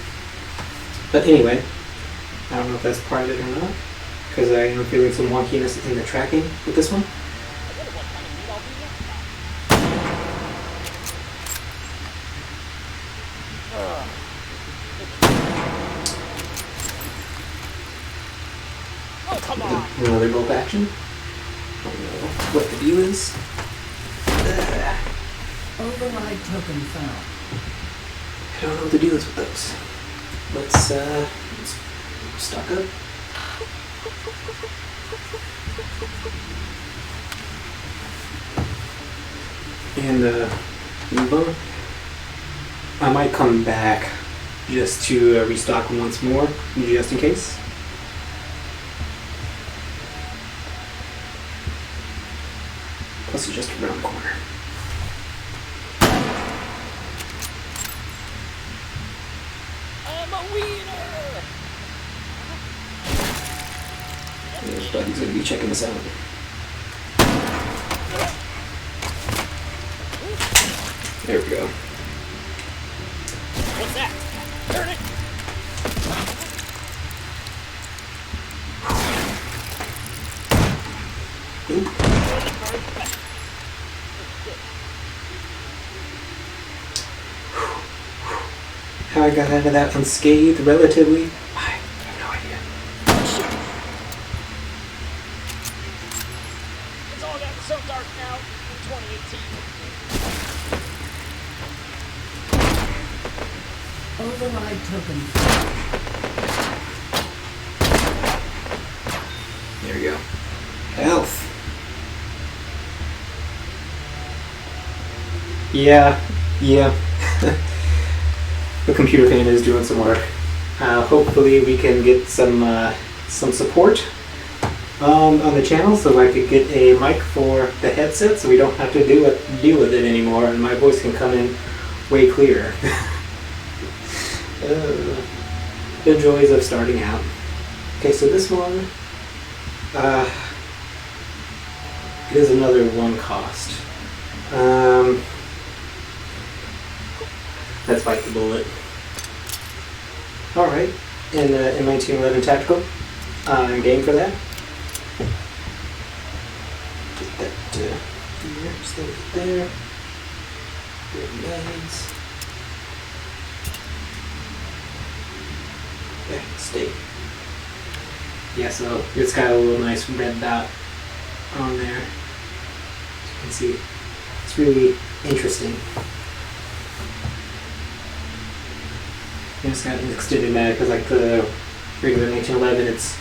But anyway, I don't know if that's part of it or not, because I am feeling some wonkiness in the tracking with this one. I wonder what kind of meat I'll be next time. Oh, come on. Another bolt action. I don't know what the deal is. Override token found. I don't know what the deal is with those. Let's stock up. And move on. I might come back just to restock them once more, just in case. Plus it's just around the corner. I'm a wiener. Everybody's gonna be checking this out. There we go. What's that? Turn it. How I got out of that unscathed, relatively, I have no idea. It's all gotten so dark now in 2018. Override token. There we go. Health. Yeah. The computer fan is doing some work. Hopefully we can get some support on the channel, so I could get a mic for the headset, so we don't have to deal with it anymore, and my voice can come in way clearer. The joys of starting out. Okay, so this one, it is another one cost. Let's bite the bullet. Alright, in 1911 Tactical, I'm game for that. Get that here, stay there. Good legs. There, stay. Yeah, so it's got a little nice red dot on there. As you can see, it's really interesting. And it's got an extended mag because, like the regular 1911, it's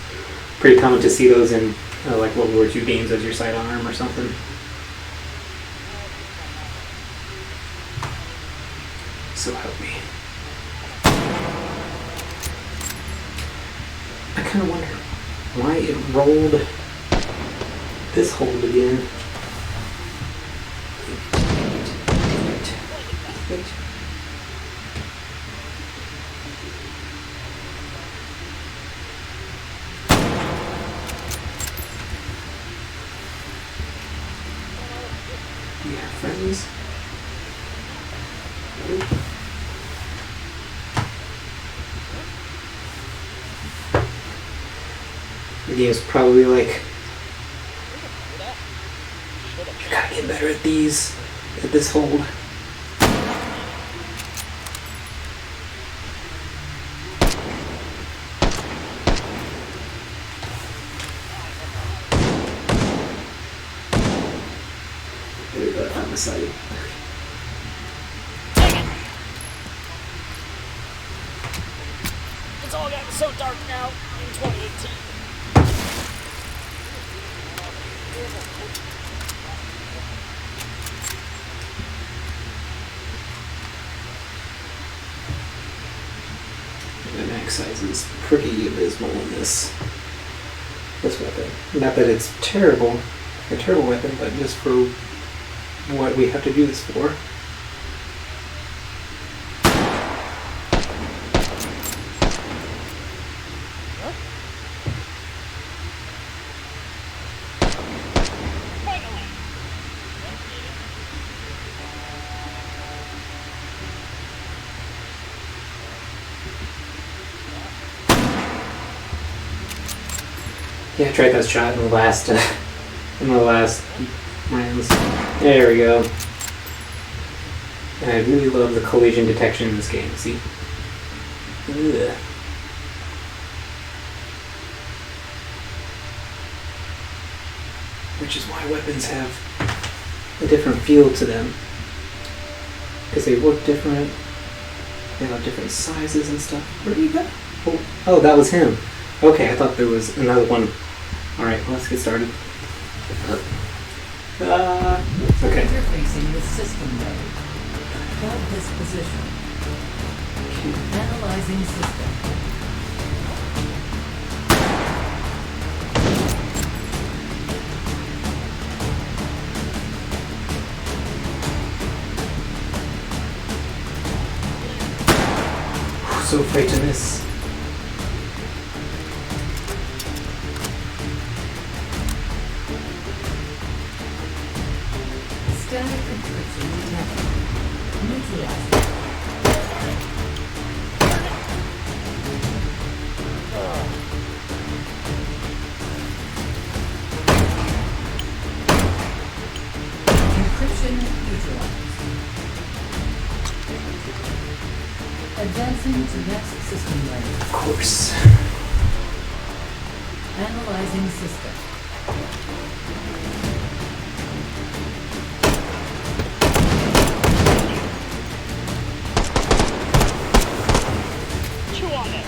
pretty common to see those in like World War II games as your sidearm or something. So help me. I kind of wonder why it rolled this hold again. Wait. Yeah, friends. The game's probably like, you gotta get better at this hold. There we go, I found the sight. It's all gotten so dark now in 2018. The max size is pretty abysmal in this weapon. Not that it's a terrible weapon, but just for what we have to do this for. Yeah, I tried that shot in the last rounds. There we go. And I really love the collision detection in this game. See? Ugh. Which is why weapons have a different feel to them, because they look different. They have different sizes and stuff. Where did he go? Oh, that was him. Okay, I thought there was another one. Alright, let's get started. Okay. Interfacing with system mode. Hold this position. Analyzing system. So afraid to miss. Static encryption detected. Neutralized. Encryption neutralized. Advancing to next system layer. Of course. Analyzing system. Chew on it.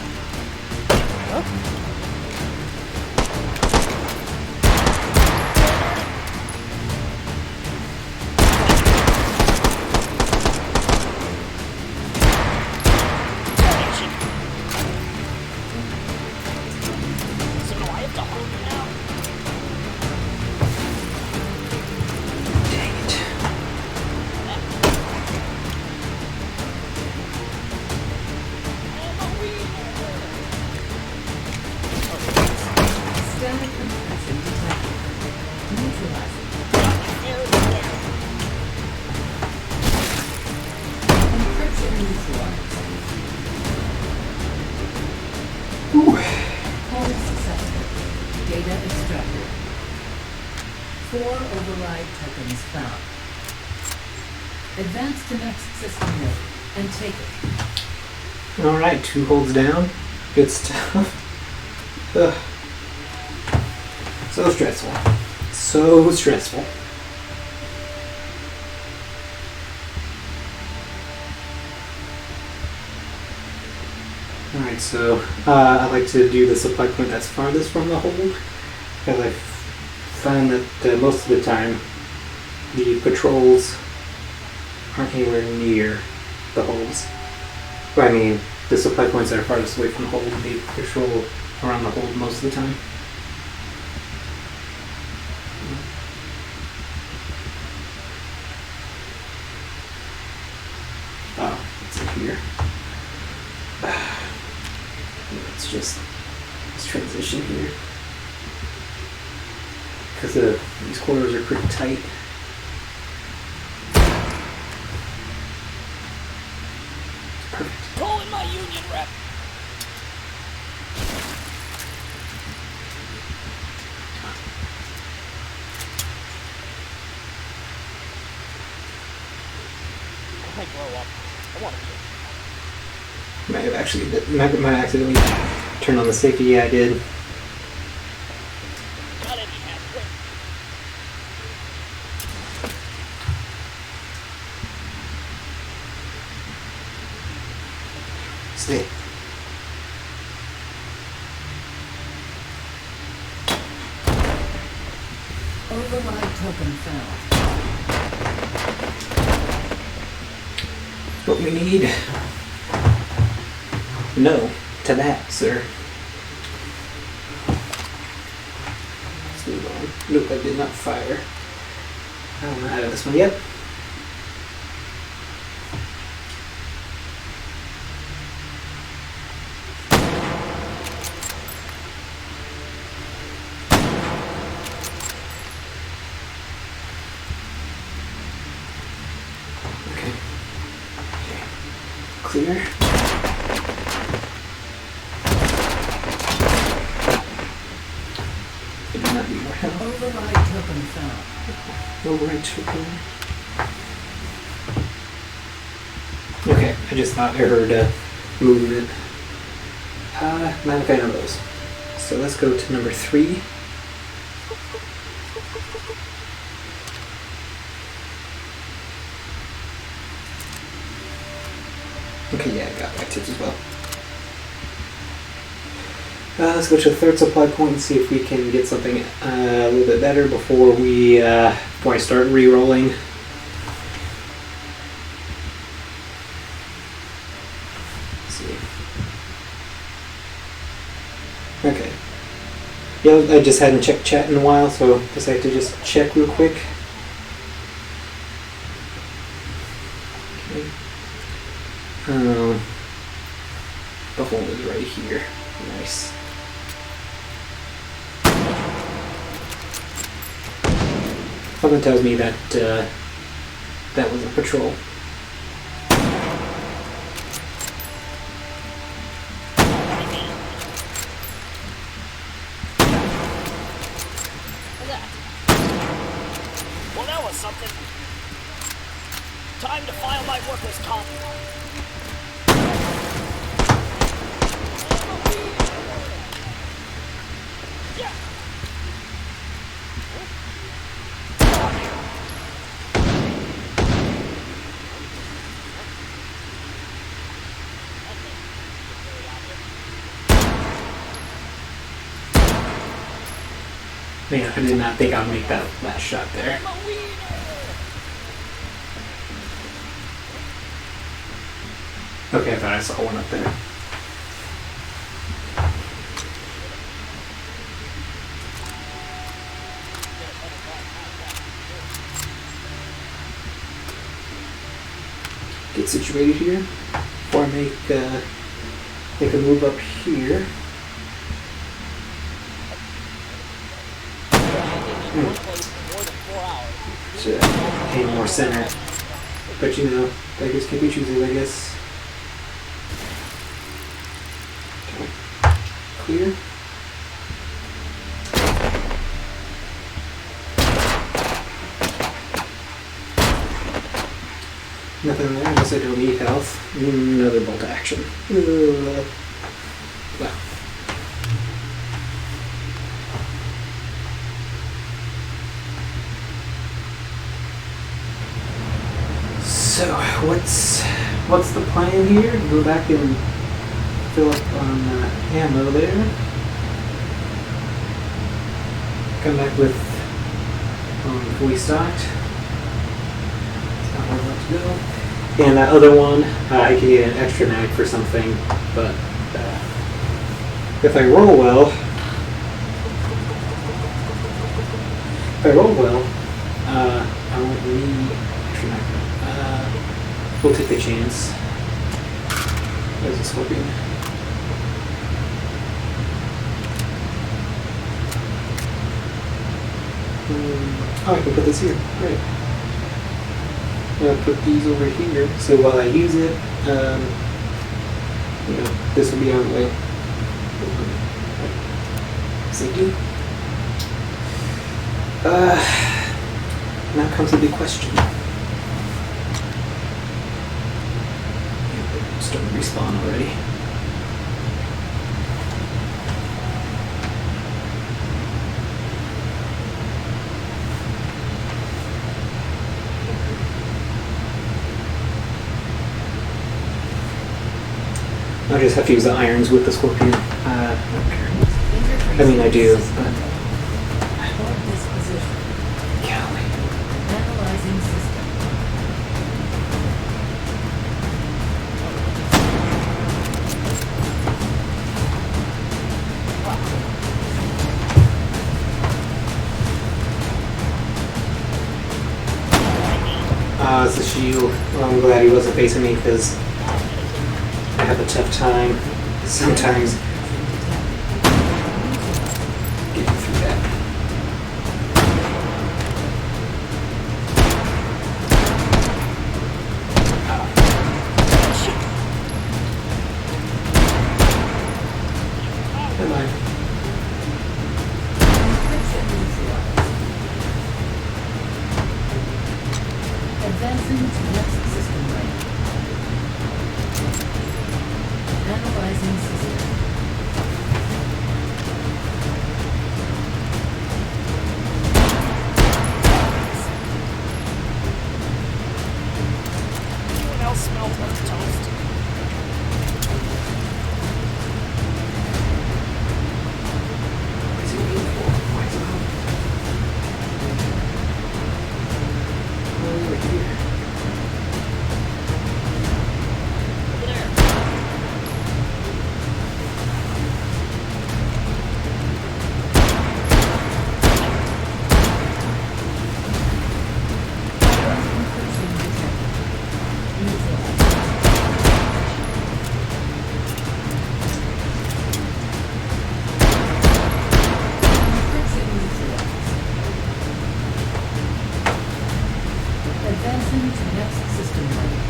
data extracted. 4 override tokens found. Advance to next system node and take it. Alright, 2 holds down. Good stuff. Ugh. So stressful. So stressful. Alright, so I like to do the supply point that's farthest from the hold, because I found that most of the time the patrols aren't anywhere near the holds. Well, I mean, the supply points that are farthest away from the hold, they patrol around the hold most of the time. Oh, it's in here. Let's just let's transition here, because these corners are pretty tight. Perfect. Calling my union rep. When I grow up, I want to be Might have actually might accidentally turned on the safety. Yeah, I did. Got any hat quick. Stay. Override token found. What we need. No to that, sir. Let's move on. Nope, I did not fire. I don't know how to do this one yet. Okay. Clear. It did not need more help. Override token found. Override token. Okay, I just thought I heard movement. Not a fan of those. So let's go to number 3. Okay, yeah, I got back tips as well. Let's go to the 3rd supply point and see if we can get something a little bit better before I start re-rolling. Let's see. Okay. Yeah, I just hadn't checked chat in a while, so decided to just check real quick. Okay. The hole is right here. Nice. Something tells me that that was a patrol. Well, that was something. Time to file my workers' comp. Yeah. Man, I did not think I'd make that last shot there. Okay, I thought I saw one up there. Get situated here before I make a move up here. Should aim more center, but you know, beggars can be choosers, I guess. Okay. Clear. Nothing there unless I don't need health. Another bolt action. Well. So, what's the plan here? Go back and fill up on ammo there. Come back with fully stocked. Not hard enough to go. And that other one, I can get an extra mag for something, but if I roll well, I won't need extra mag. We'll take the chance. There's a scorpion. Oh, I can put this here. Great. I'm gonna put these over here, so while I use it, this will be on the way. Safety. Now comes the big question. Starting to respawn already. I just have to use the irons with the scorpion. I don't care. I mean, I do, but Hold this position. golly. Analyzing system. It's a shield. Well, I'm glad he wasn't facing me because I have a tough time sometimes getting through that. Never mind. Advancing to next system range. Analyzing system. Anyone else smell burnt toast? What is he waiting for? Why is it on? Over here. Over there. Encryption detected. Neutralized. Encryption neutralized. Advancing to next system range.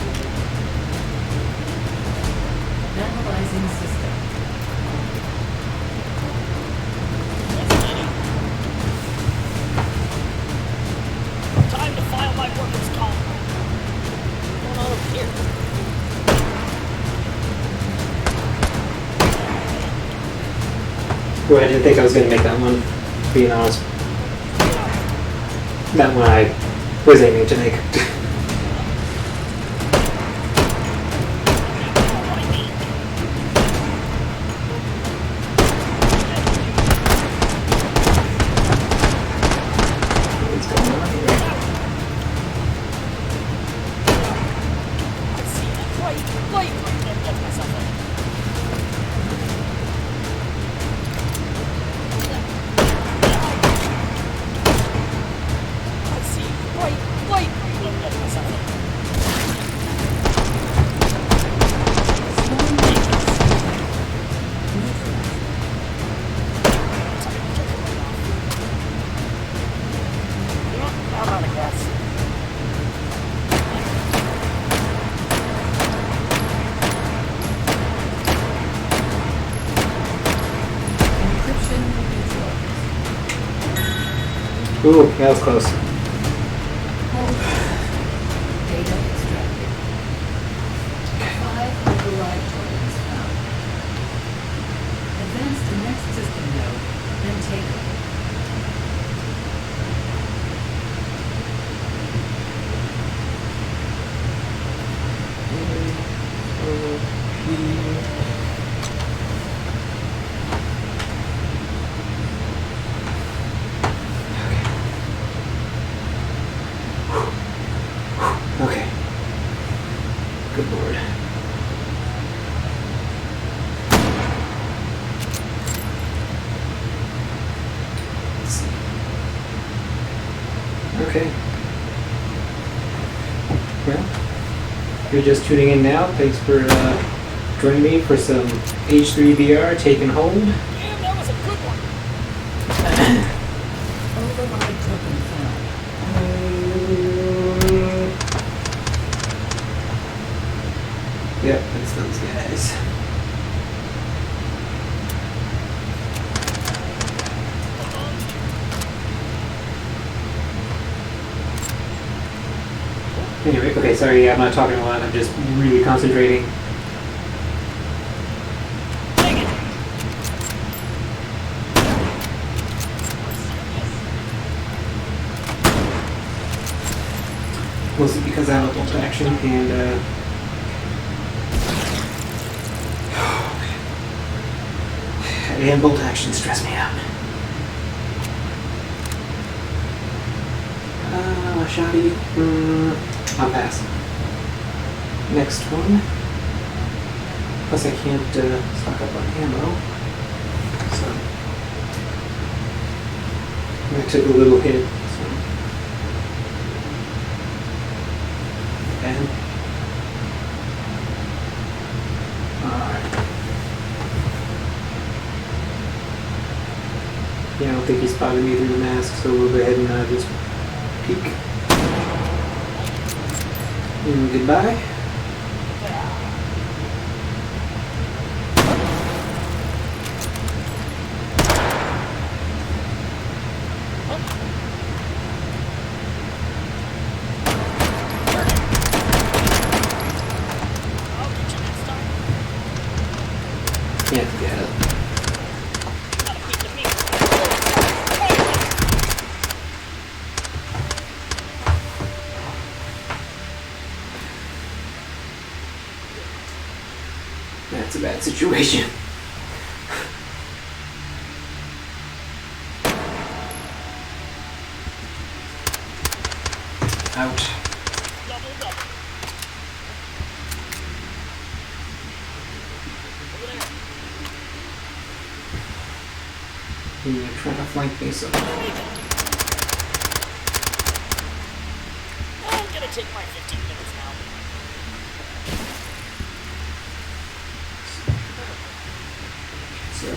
Analyzing system. Time to file my workers' comp. What's going on over here? Well, I didn't think I was going to make that one, being honest. That one I was aiming to make. What's going on here? Let's see. Wait. That's myself in. Let's see. Wait. That's myself in. You know, I'm out of gas. Encryption neutralized. Ooh, that was close. Hold. Data extracted. Okay. Well, if you're just tuning in now, thanks for joining me for some H3VR taking hold. Damn, that was a good one. Override token found. Yep, that's those guys. Anyway, okay, sorry, I'm not talking a lot, I'm just really concentrating. Dang it. Mostly because I have a bolt action and and bolt action stress me out. Shoddy. I'll pass. Next one. Plus I can't stock up on ammo. So I took a little hit. So. And alright. Yeah, I don't think he spotted me through the mask, so we'll go ahead and just peek. And goodbye. I'll get you next time. Can't get it. Not a piece of meat. That's a bad situation. Out. Double. Over there. You're trying to flank me, so. I'm gonna take my 15 minutes now. So,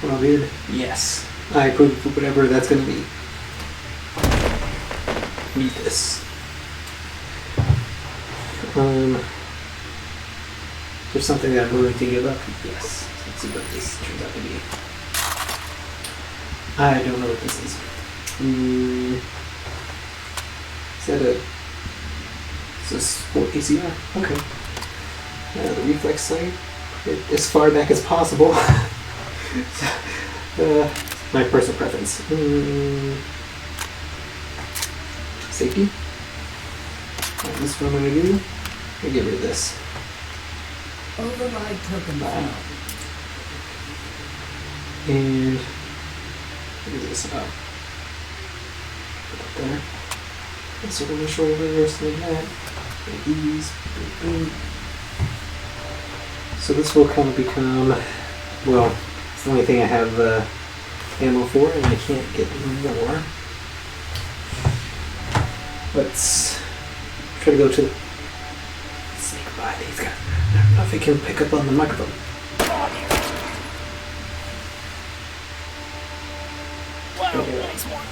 well, dude, yes. I approve of whatever that's gonna be. Need this. There's something that I'm willing to give up? Yes. Let's see what this turns out to be. I don't know what this is. Is that a... Is this sport ACR? Okay. The reflex sight. As far back as possible. My personal preference. Safety. Alright, this is what I'm going to do. I'm get rid of this. Override token found. And what is this? Oh. Put that there. Let's over the shoulders like that. Like these. Boom. So this will kind of become, well, it's the only thing I have ammo for, and I can't get more. Let's try to go to the... Sneak by these guys. I don't know if I can pick up on the microphone. Wow, nice one.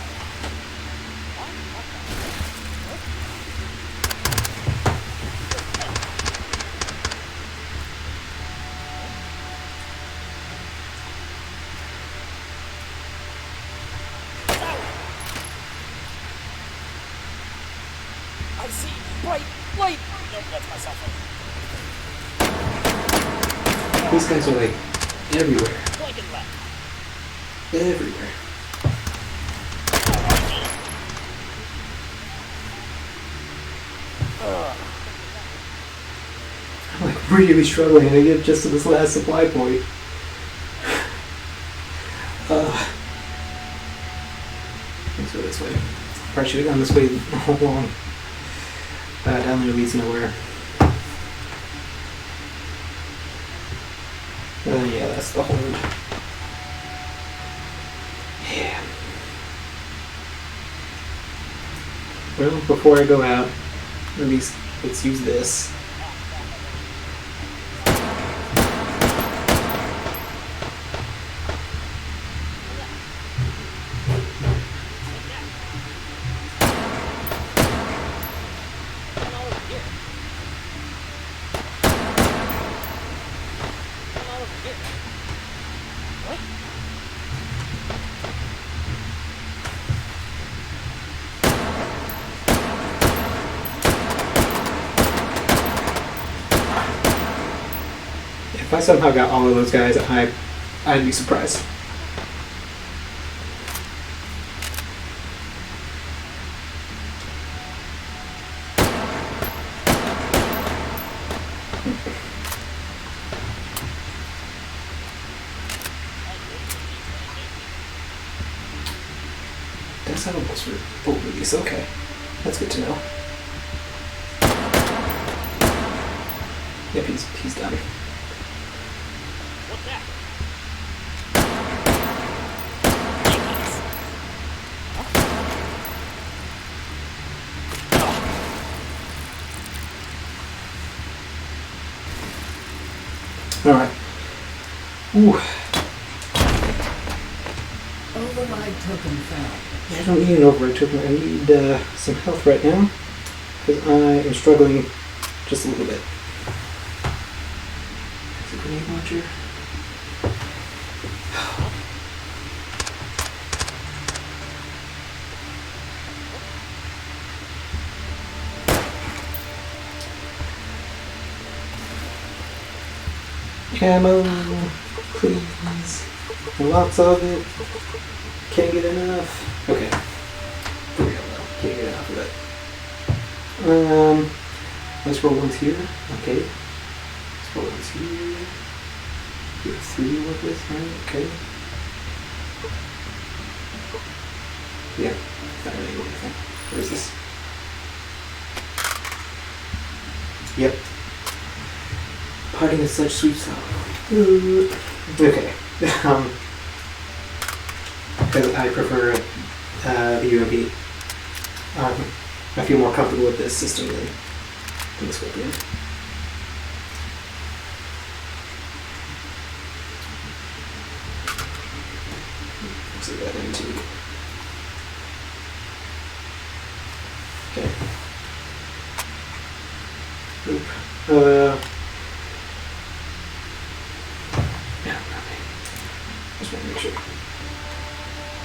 I see bright light. Nope, that's my cell phone. These guys are like everywhere. Blinking left. Everywhere. I'm like really struggling to get just to this last supply point. Let's go this way. Probably should have gone this way all along. Down there leads nowhere. Yeah, that's the hold. Yeah. Well, before I go out, at least let's use this. If I somehow got all of those guys, I'd be surprised. Does have a pulse for full release, okay. That's good to know. Yep, he's done. What's that? Alright. Ooh. Override token found. I don't need an override token. I need some health right now. Because I am struggling just a little bit. Is it a grenade launcher? Camo, please. Lots of it. Can't get enough. Okay. For real though. Can't get enough of it. Let's roll ones here. Okay. Let's roll ones here. We have 3 to work with, right? Okay. Yeah. Not really anything. Where is this? Yep. Parting is such sweet sorrow. Okay. Because I prefer the UMP. I feel more comfortable with this system than the Scorpion. So that into. Okay. Oop. Yeah, okay. Just want to make sure.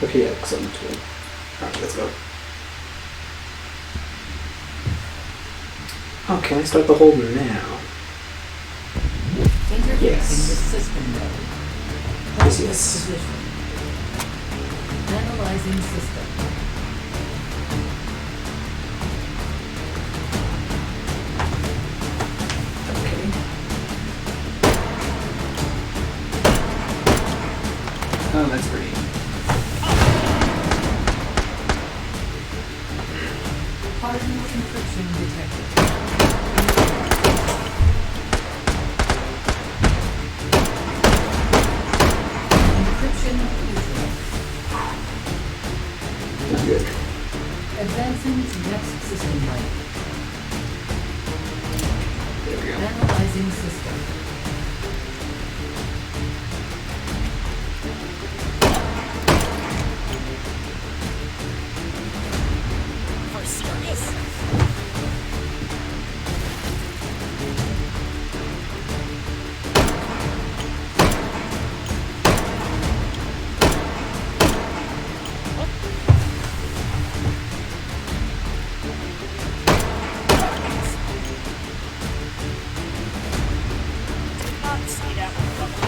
Okay, yeah, excellent. Alright, let's go. Oh, can I start the hold now? Interfacing Yes. with system mode. Yes, Hold yes. position. Analyzing system. Okay. Oh, that's great. Partial encryption detected. Encryption neutral. Good. Advancing to next system lane. There we go. Analyzing system. For serious? Did not see that one coming.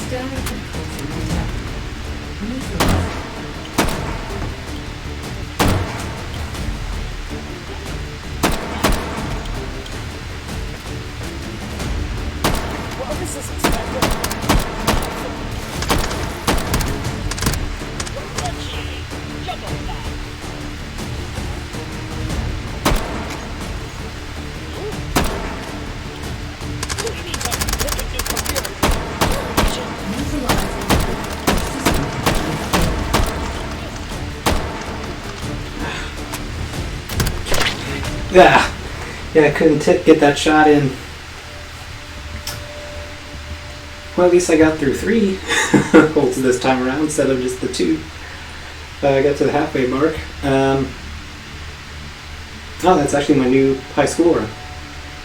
Static encryption detected. Neutralized. What was this expected? Okay, jump on that. We need to pick a new career. Neutralizing. Yeah, I couldn't get that shot in. Well, at least I got through 3 holes this time around instead of just the 2. I got to the halfway mark. Oh, that's actually my new high score.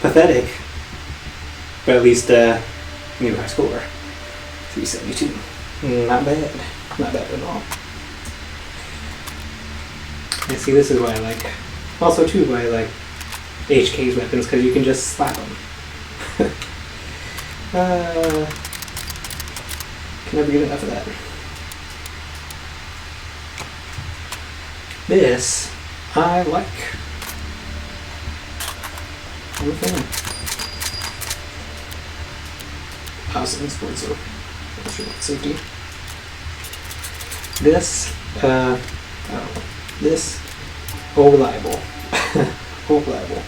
Pathetic. But at least new high score. 372. Not bad. Not bad at all. And see, this is why I like... Also, too, why I like HK's weapons, because you can just slap them. Can never get enough of that. This, I like. I'm a fan. Awesome sports, so safety. This, this, reliable. Reliable.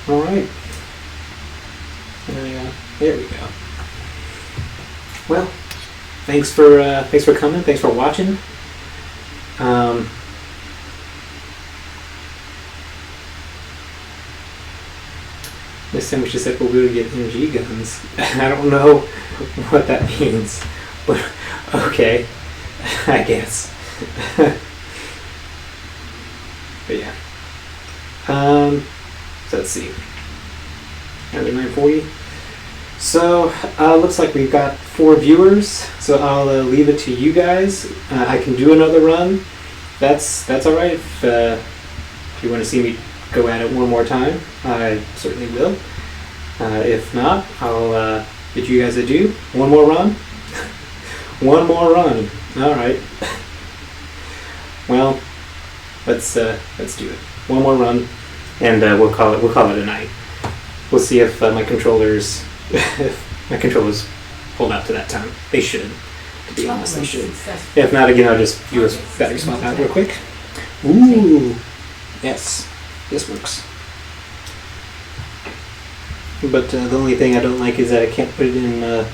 All right. There we go. Well, thanks for coming. Thanks for watching. This time she said we'll be able to get MG guns. I don't know what that means, but okay, I guess. But yeah. So let's see. Another 940. So looks like we've got 4 viewers. So I'll leave it to you guys. I can do another run. That's all right. If you want to see me go at it one more time, I certainly will. If not, I'll bid you guys adieu. One more run. One more run. All right. Well, let's do it. One more run, and we'll call it a night. We'll see if my controllers hold out to that time. They should. To be honest, they should. If not, again, I'll just do a battery swap out real quick. Ooh, yes, this works. But the only thing I don't like is that I can't put it in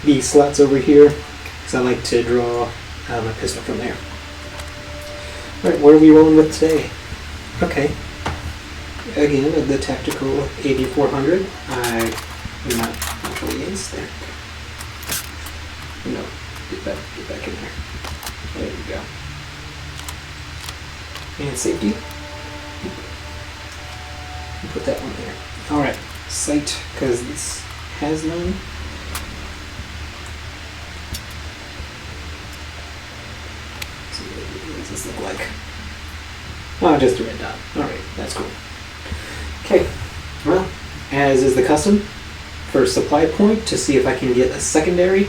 these slots over here, because I like to draw my pistol from there. Alright, what are we rolling with today? Okay. Again, the tactical 8400. I am not actually against there. No, get back in there. There we go. And safety. Put that one there. Alright, sight, because this has none. So what does this look like? Oh, just a red dot. Alright, that's cool. Okay, well, as is the custom, for supply point to see if I can get a secondary,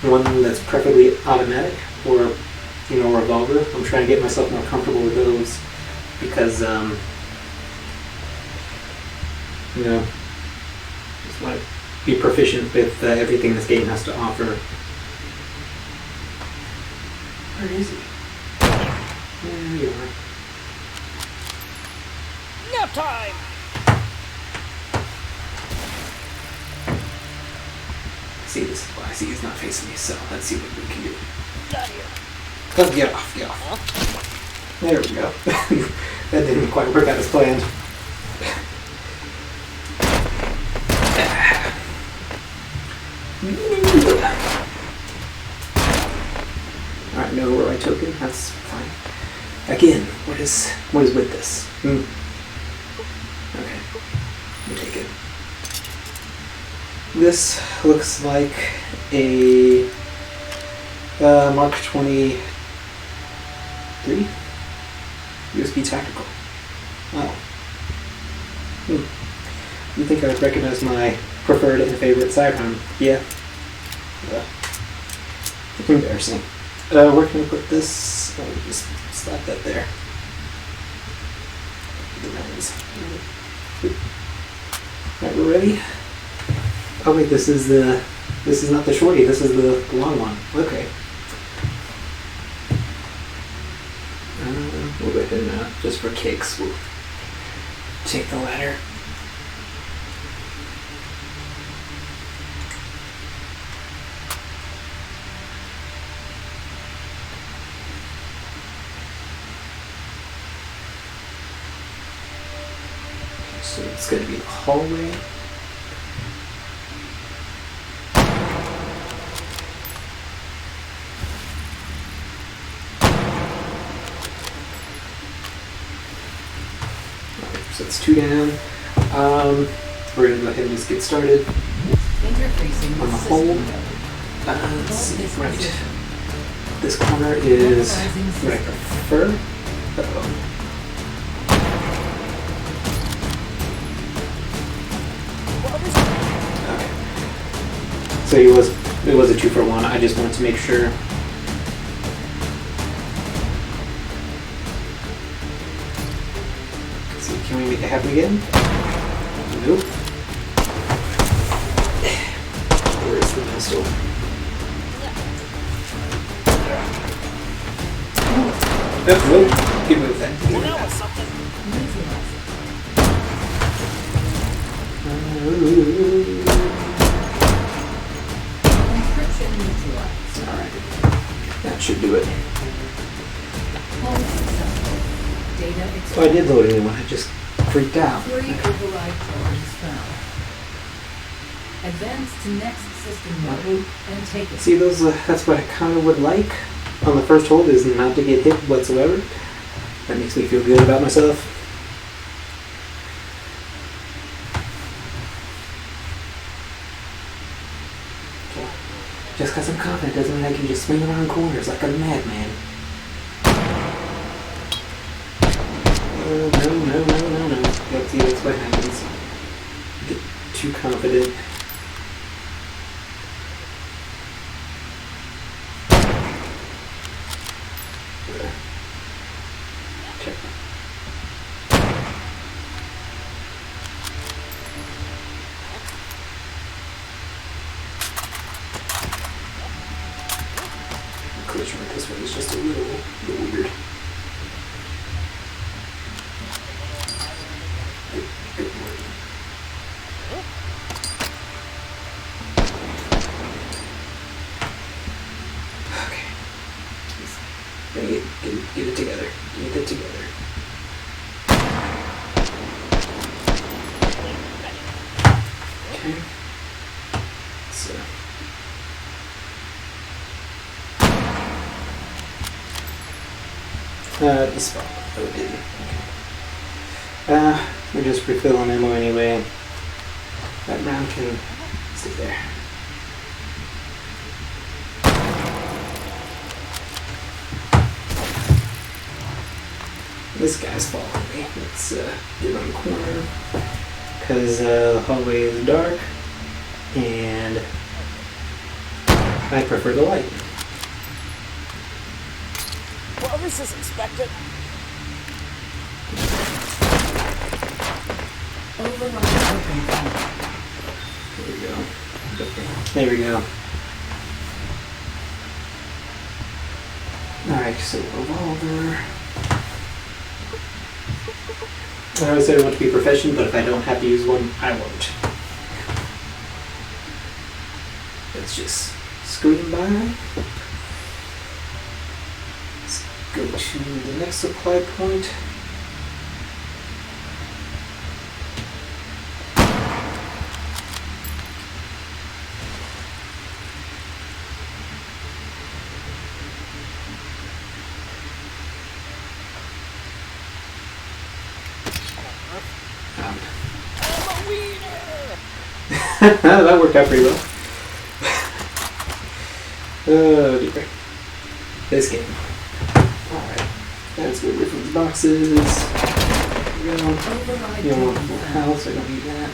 one that's preferably automatic or, you know, revolver. I'm trying to get myself more comfortable with those because, you know, just want to be proficient with everything this game has to offer. Where is he? There you are. Nap time! See, this is why I see he's not facing me, so let's see what we can do. Out here. Oh, get off, get off. Huh? There we go. That didn't quite work out as planned. Alright, no right token, that's fine. Again, what is with this? Okay, we'll take it. This looks like a Mark 23 USB tactical. Oh. You think I would recognize my preferred and favorite sidearm? Yeah. Embarrassing. Where can I put this? Oh, just slap that there. The lens. Alright, we're ready. Oh wait, this is not the shorty, this is the long one. Okay. We'll go ahead and just for kicks, we'll take the ladder. So it's going to be the hallway. So it's 2 down. We're going to go ahead and just get started. Interfacing On the with whole, system mode. let's see, right. This corner is what I prefer. Uh-oh. Okay. So it was a 2-for-1. I just wanted to make sure. Let's see, can we make it happen again? Nope. Where's the pistol? Nope, give me that. Well, that was something. Encryption neutralized. Alright, that should do it. Home successful. Data So I extract. did load a new one, I just freaked out. 3 override charges found. Advance to next system mode and take it. See, those that's what I kind of would like on the first hold, is not to get hit whatsoever. That makes me feel good about myself. Okay. Just because I'm confident doesn't mean I can just swing around corners like a madman. No. Yep, see, that's what happens. Get too confident. Okay. Collision with this one is just a little weird. Good morning. Okay. Bring it, get it together. Get it together. Okay. So. The spot. Oh, it didn't. Okay. We're just refilling ammo anyway. That round can stay there. This guy's following me. Let's get on the corner because the hallway is dark and I prefer the light. Well, this is expected. Override open found. There we go. There we go. Alright, so revolver. I always said I want to be proficient, but if I don't have to use one, I won't. Let's just scooting by. Let's go to the next supply point. That worked out pretty well. Oh dear. This game. Alright. Let's get rid of these boxes. There we go. Override You know, taken full found. health, I don't need that.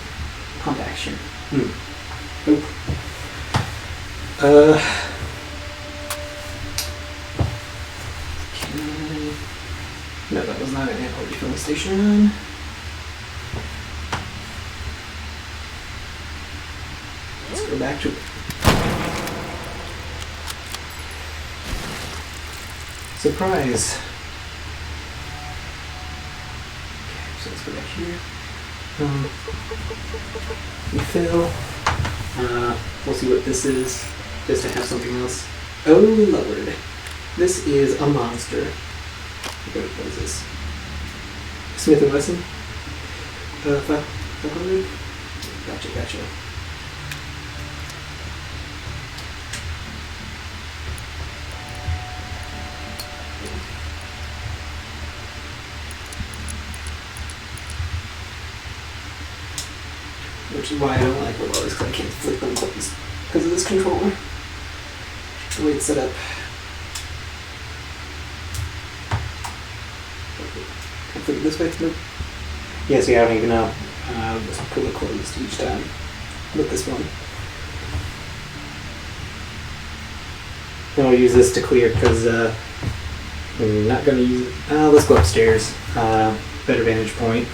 Pump action. Nope. Okay. No, that was not an ammo refilling station. Let's go back to it. Surprise! Okay, so let's go back here. Refill. We'll see what this is, just to have something else. Oh lord. This is a monster. What is this? Smith & Wesson? 500? Gotcha. Which is why I don't like reloads, because I can't flick them close because of this controller. The way it's set up. Can I flick it this way? Nope. Yeah, see, I don't even know. Just pull it closed each time. With this one. Then I'll use this to clear because I'm not going to use it. Let's go upstairs. Better vantage point.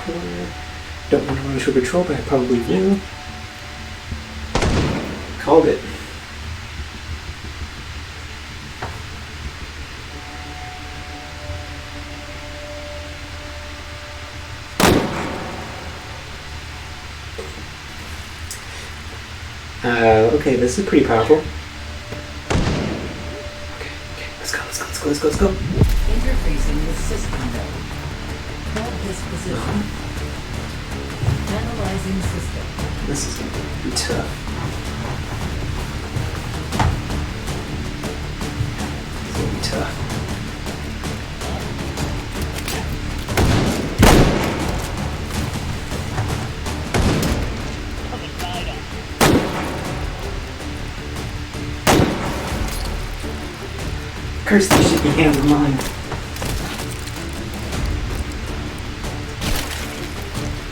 Corner. Don't want to run show control, but I probably will. Called it. Okay, this is pretty powerful. Okay, let's go. Interfacing with system node. Hold this position. Analyzing system. This is going to be tough. It's going to be tough. Curse these shitty hands of mine.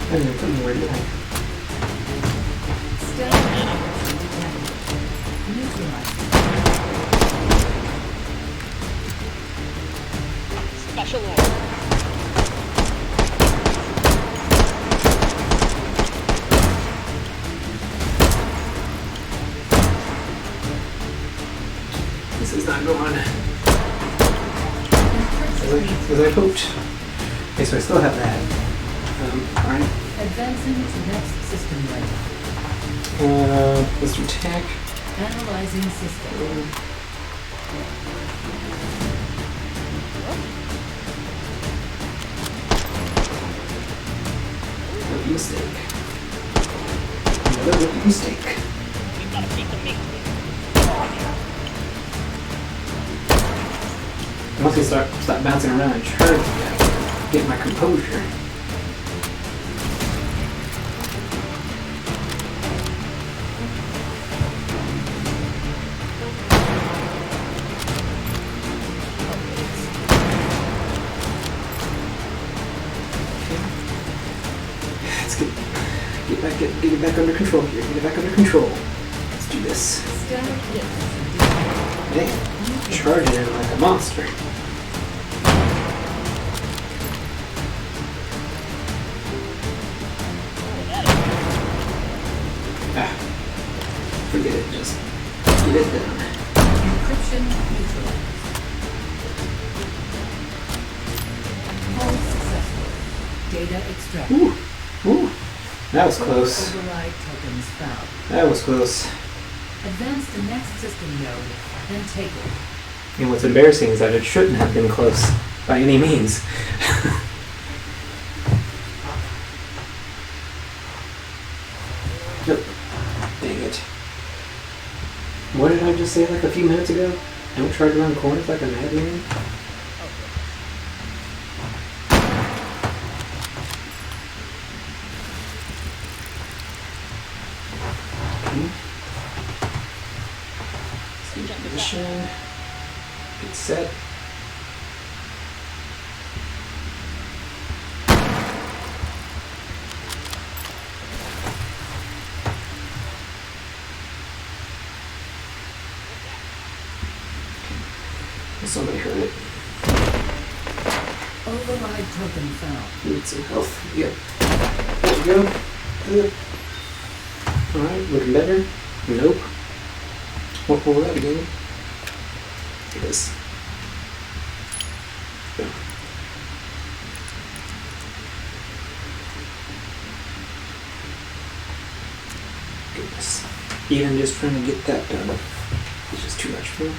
I didn't even put them where did I? Stellar activation detected. Neutralized. Special order. This is not going as I hoped. Okay, so I still have that. Alright. Advancing to next system layer. Let's do tech. Analyzing system. Rookie mistake. Another rookie mistake. We've got to beat the meat. Once I stop bouncing around and charging, I get my composure. Let's get it back under control here. Get it back under control. Let's do this. Stellar hit. Man, charging it like a monster. Forget it, just get it done. Encryption neutralized. Hold successful. Data extracted. Ooh, that was close. Override tokens found. That was close. Advance to next system node and take it. And what's embarrassing is that it shouldn't have been close by any means. Nope. Dang it. What did I just say like a few minutes ago? Don't try to run corners like a madman? Okay. Let's get in position. Get set. Somebody heard it. Override token found. Need some health. Yep. There we go. Good. Alright, looking better? Nope. What will that again? Like this. Go. Goodness. Even just trying to get that done is just too much for me.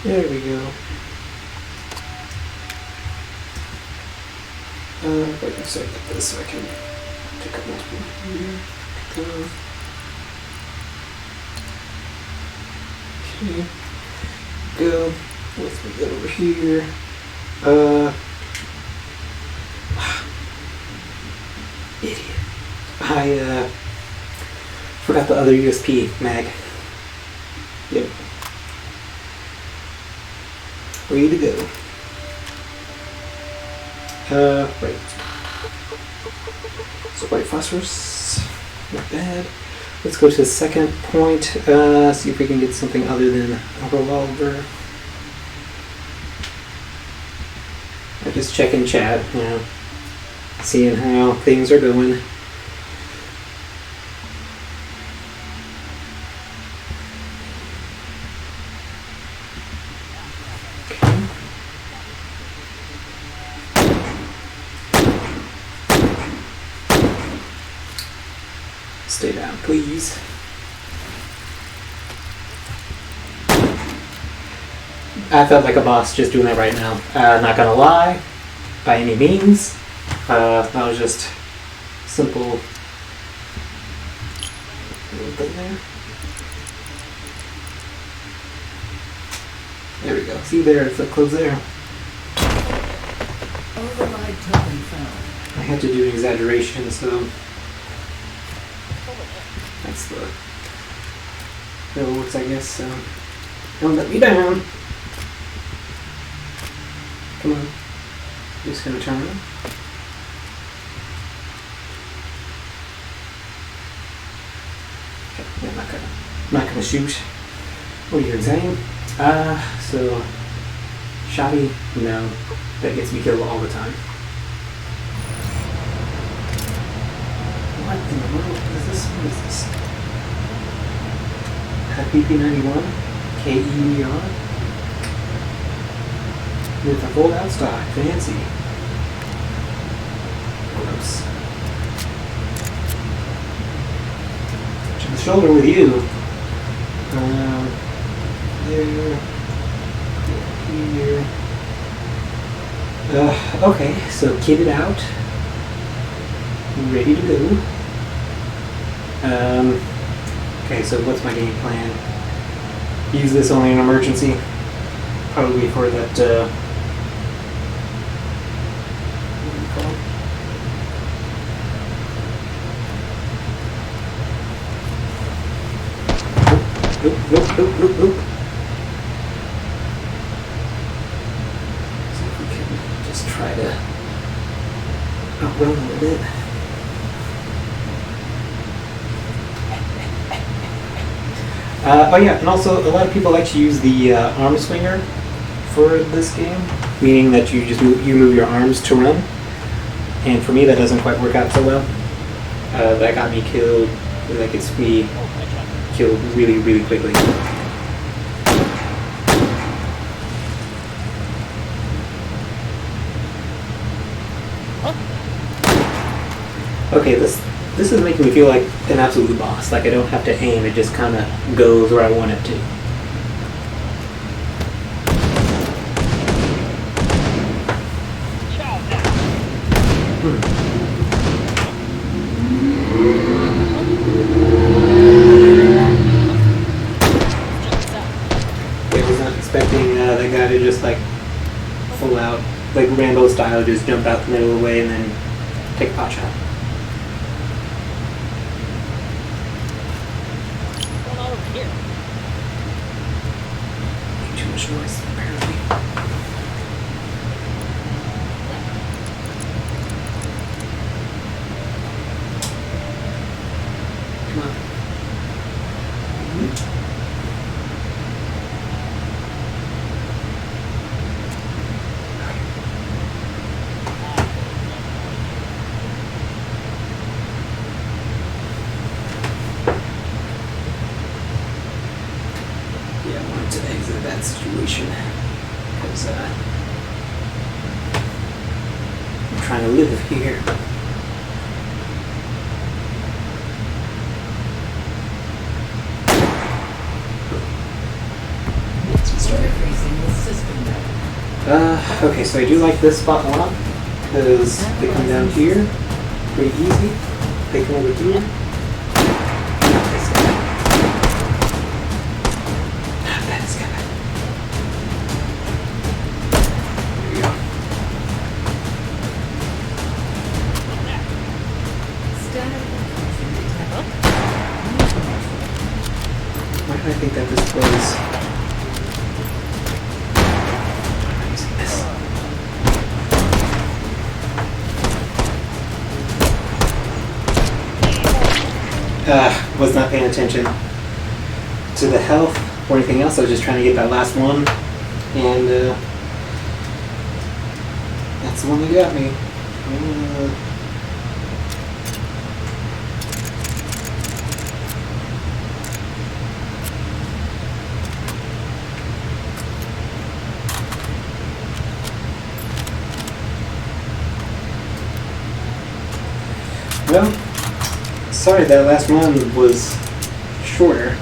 There we go. Wait a second, get this so I can pick up multiple here. Okay. Go. Let's move that over here. Idiot. I forgot the other USB mag. Yep. Ready to go. Right. So white phosphorus, not bad. Let's go to the second point, see if we can get something other than a revolver. I'm just checking chat, you know, seeing how things are going. Stay down, please. I felt like a boss just doing that right now. Not gonna lie, by any means. That was just simple little thing there. There we go. See there, it's up close there. Override token found. I had to do an exaggeration, so that's the way it works, I guess. So don't let me down. Come on. Just gonna turn around. Okay, yeah, I'm not gonna shoot. What are you saying? So shoddy, no, that gets me killed all the time. What in the world is this? What is this? PP91, H3VR, with a fold out stock, fancy. Gross. To the shoulder with you. There. Here. Okay, so kitted out. Ready to go. Okay, so what's my game plan? Use this only in emergency. Probably for that, what do you call it? Nope. See if we can just try to outrun a little bit. Oh yeah, and also a lot of people like to use the arm swinger for this game, meaning that you just move your arms to run. And for me, that doesn't quite work out so well. That got me killed. That gets me killed really, really quickly. Okay, this is making me feel like an absolute boss. Like I don't have to aim, it just kind of goes where I want it to. I was not expecting that guy to just like full out, like Rambo style, just jump out the middle of the way and then take a pot shot. Too much noise, apparently. Come on. Yeah, I wanted to exit that situation because I'm trying to live here. Interfacing Okay, so I do like this spot a lot because they come down here pretty easy. They come over here. Not this guy. Not that guy. There we go. Standard encryption detected. Why do I think that this was? Was not paying attention to the health or anything else. I was just trying to get that last one, and that's the one that got me. Well, sorry that last one was shorter.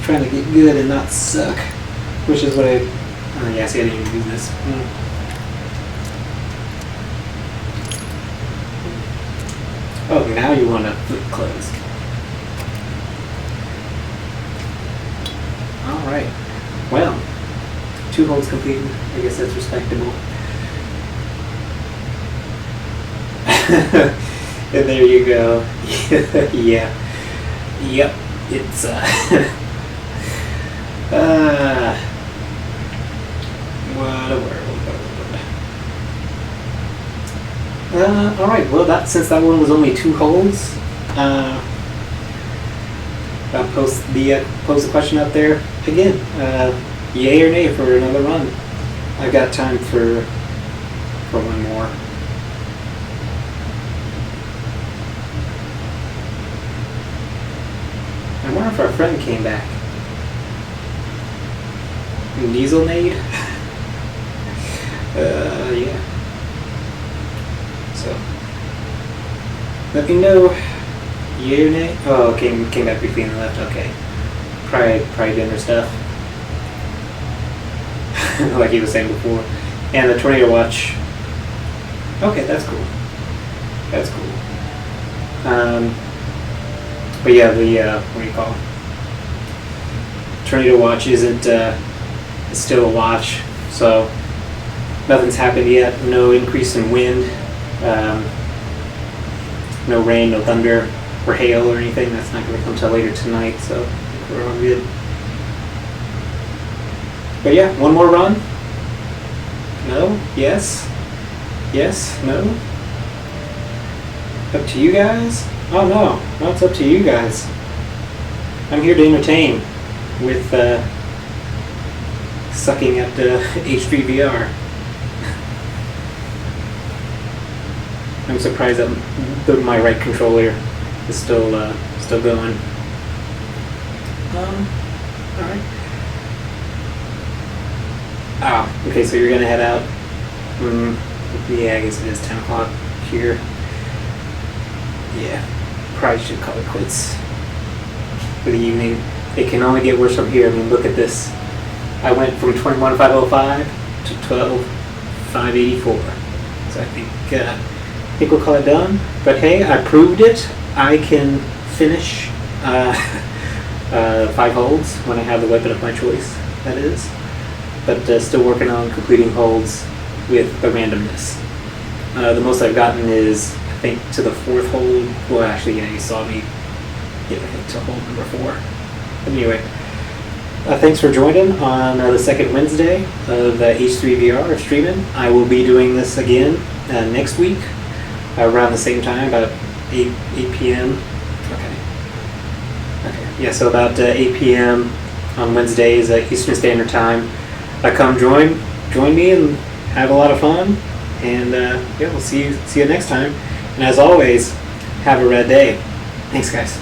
Trying to get good and not suck, which is what I. Oh yeah, see, I didn't even do this. Oh, now you want to flip close. All right. Well, 2 holds completed. I guess that's respectable. And there you go. Yeah. Yep. It's what a word. All right. Well, since that one was only 2 holds, I'll post the question up there again. Yay or nay for another run? I've got time for one more. I wonder if our friend came back. Diesel nade? Yeah. So, let me know. Yay or nay? Oh, came back briefly and left. Okay. Probably dinner stuff. Like he was saying before. And the tornado watch. Okay, that's cool. That's cool. But yeah, the what do you call it? Tornado watch isn't it's still a watch, so nothing's happened yet. No increase in wind, no rain, no thunder or hail or anything. That's not going to come till later tonight, so we're all good. But yeah, one more run. No? Yes? Yes? No? Up to you guys? Oh no, it's up to you guys. I'm here to entertain with sucking at H3VR. I'm surprised that my right controller is still going. Alright. Oh, okay, so you're gonna head out. Yeah, I guess it is 10 o'clock here. Yeah, probably should call it quits for the evening. It can only get worse from here. I mean, look at this. I went from 21,505 to 12,584. So I think we'll call it done. But hey, I proved it. I can finish 5 holds when I have the weapon of my choice, that is. But still working on completing holds with the randomness. The most I've gotten is, I think, to the 4th hold. Well, actually, yeah, you saw me get to hold number 4. But anyway, thanks for joining on the second Wednesday of H3VR streaming. I will be doing this again next week around the same time, about 8 p.m. Okay. Yeah, so about 8 p.m. on Wednesdays Eastern Standard Time. Come join me and have a lot of fun. And yeah, we'll see you next time. And as always, have a red day. Thanks, guys.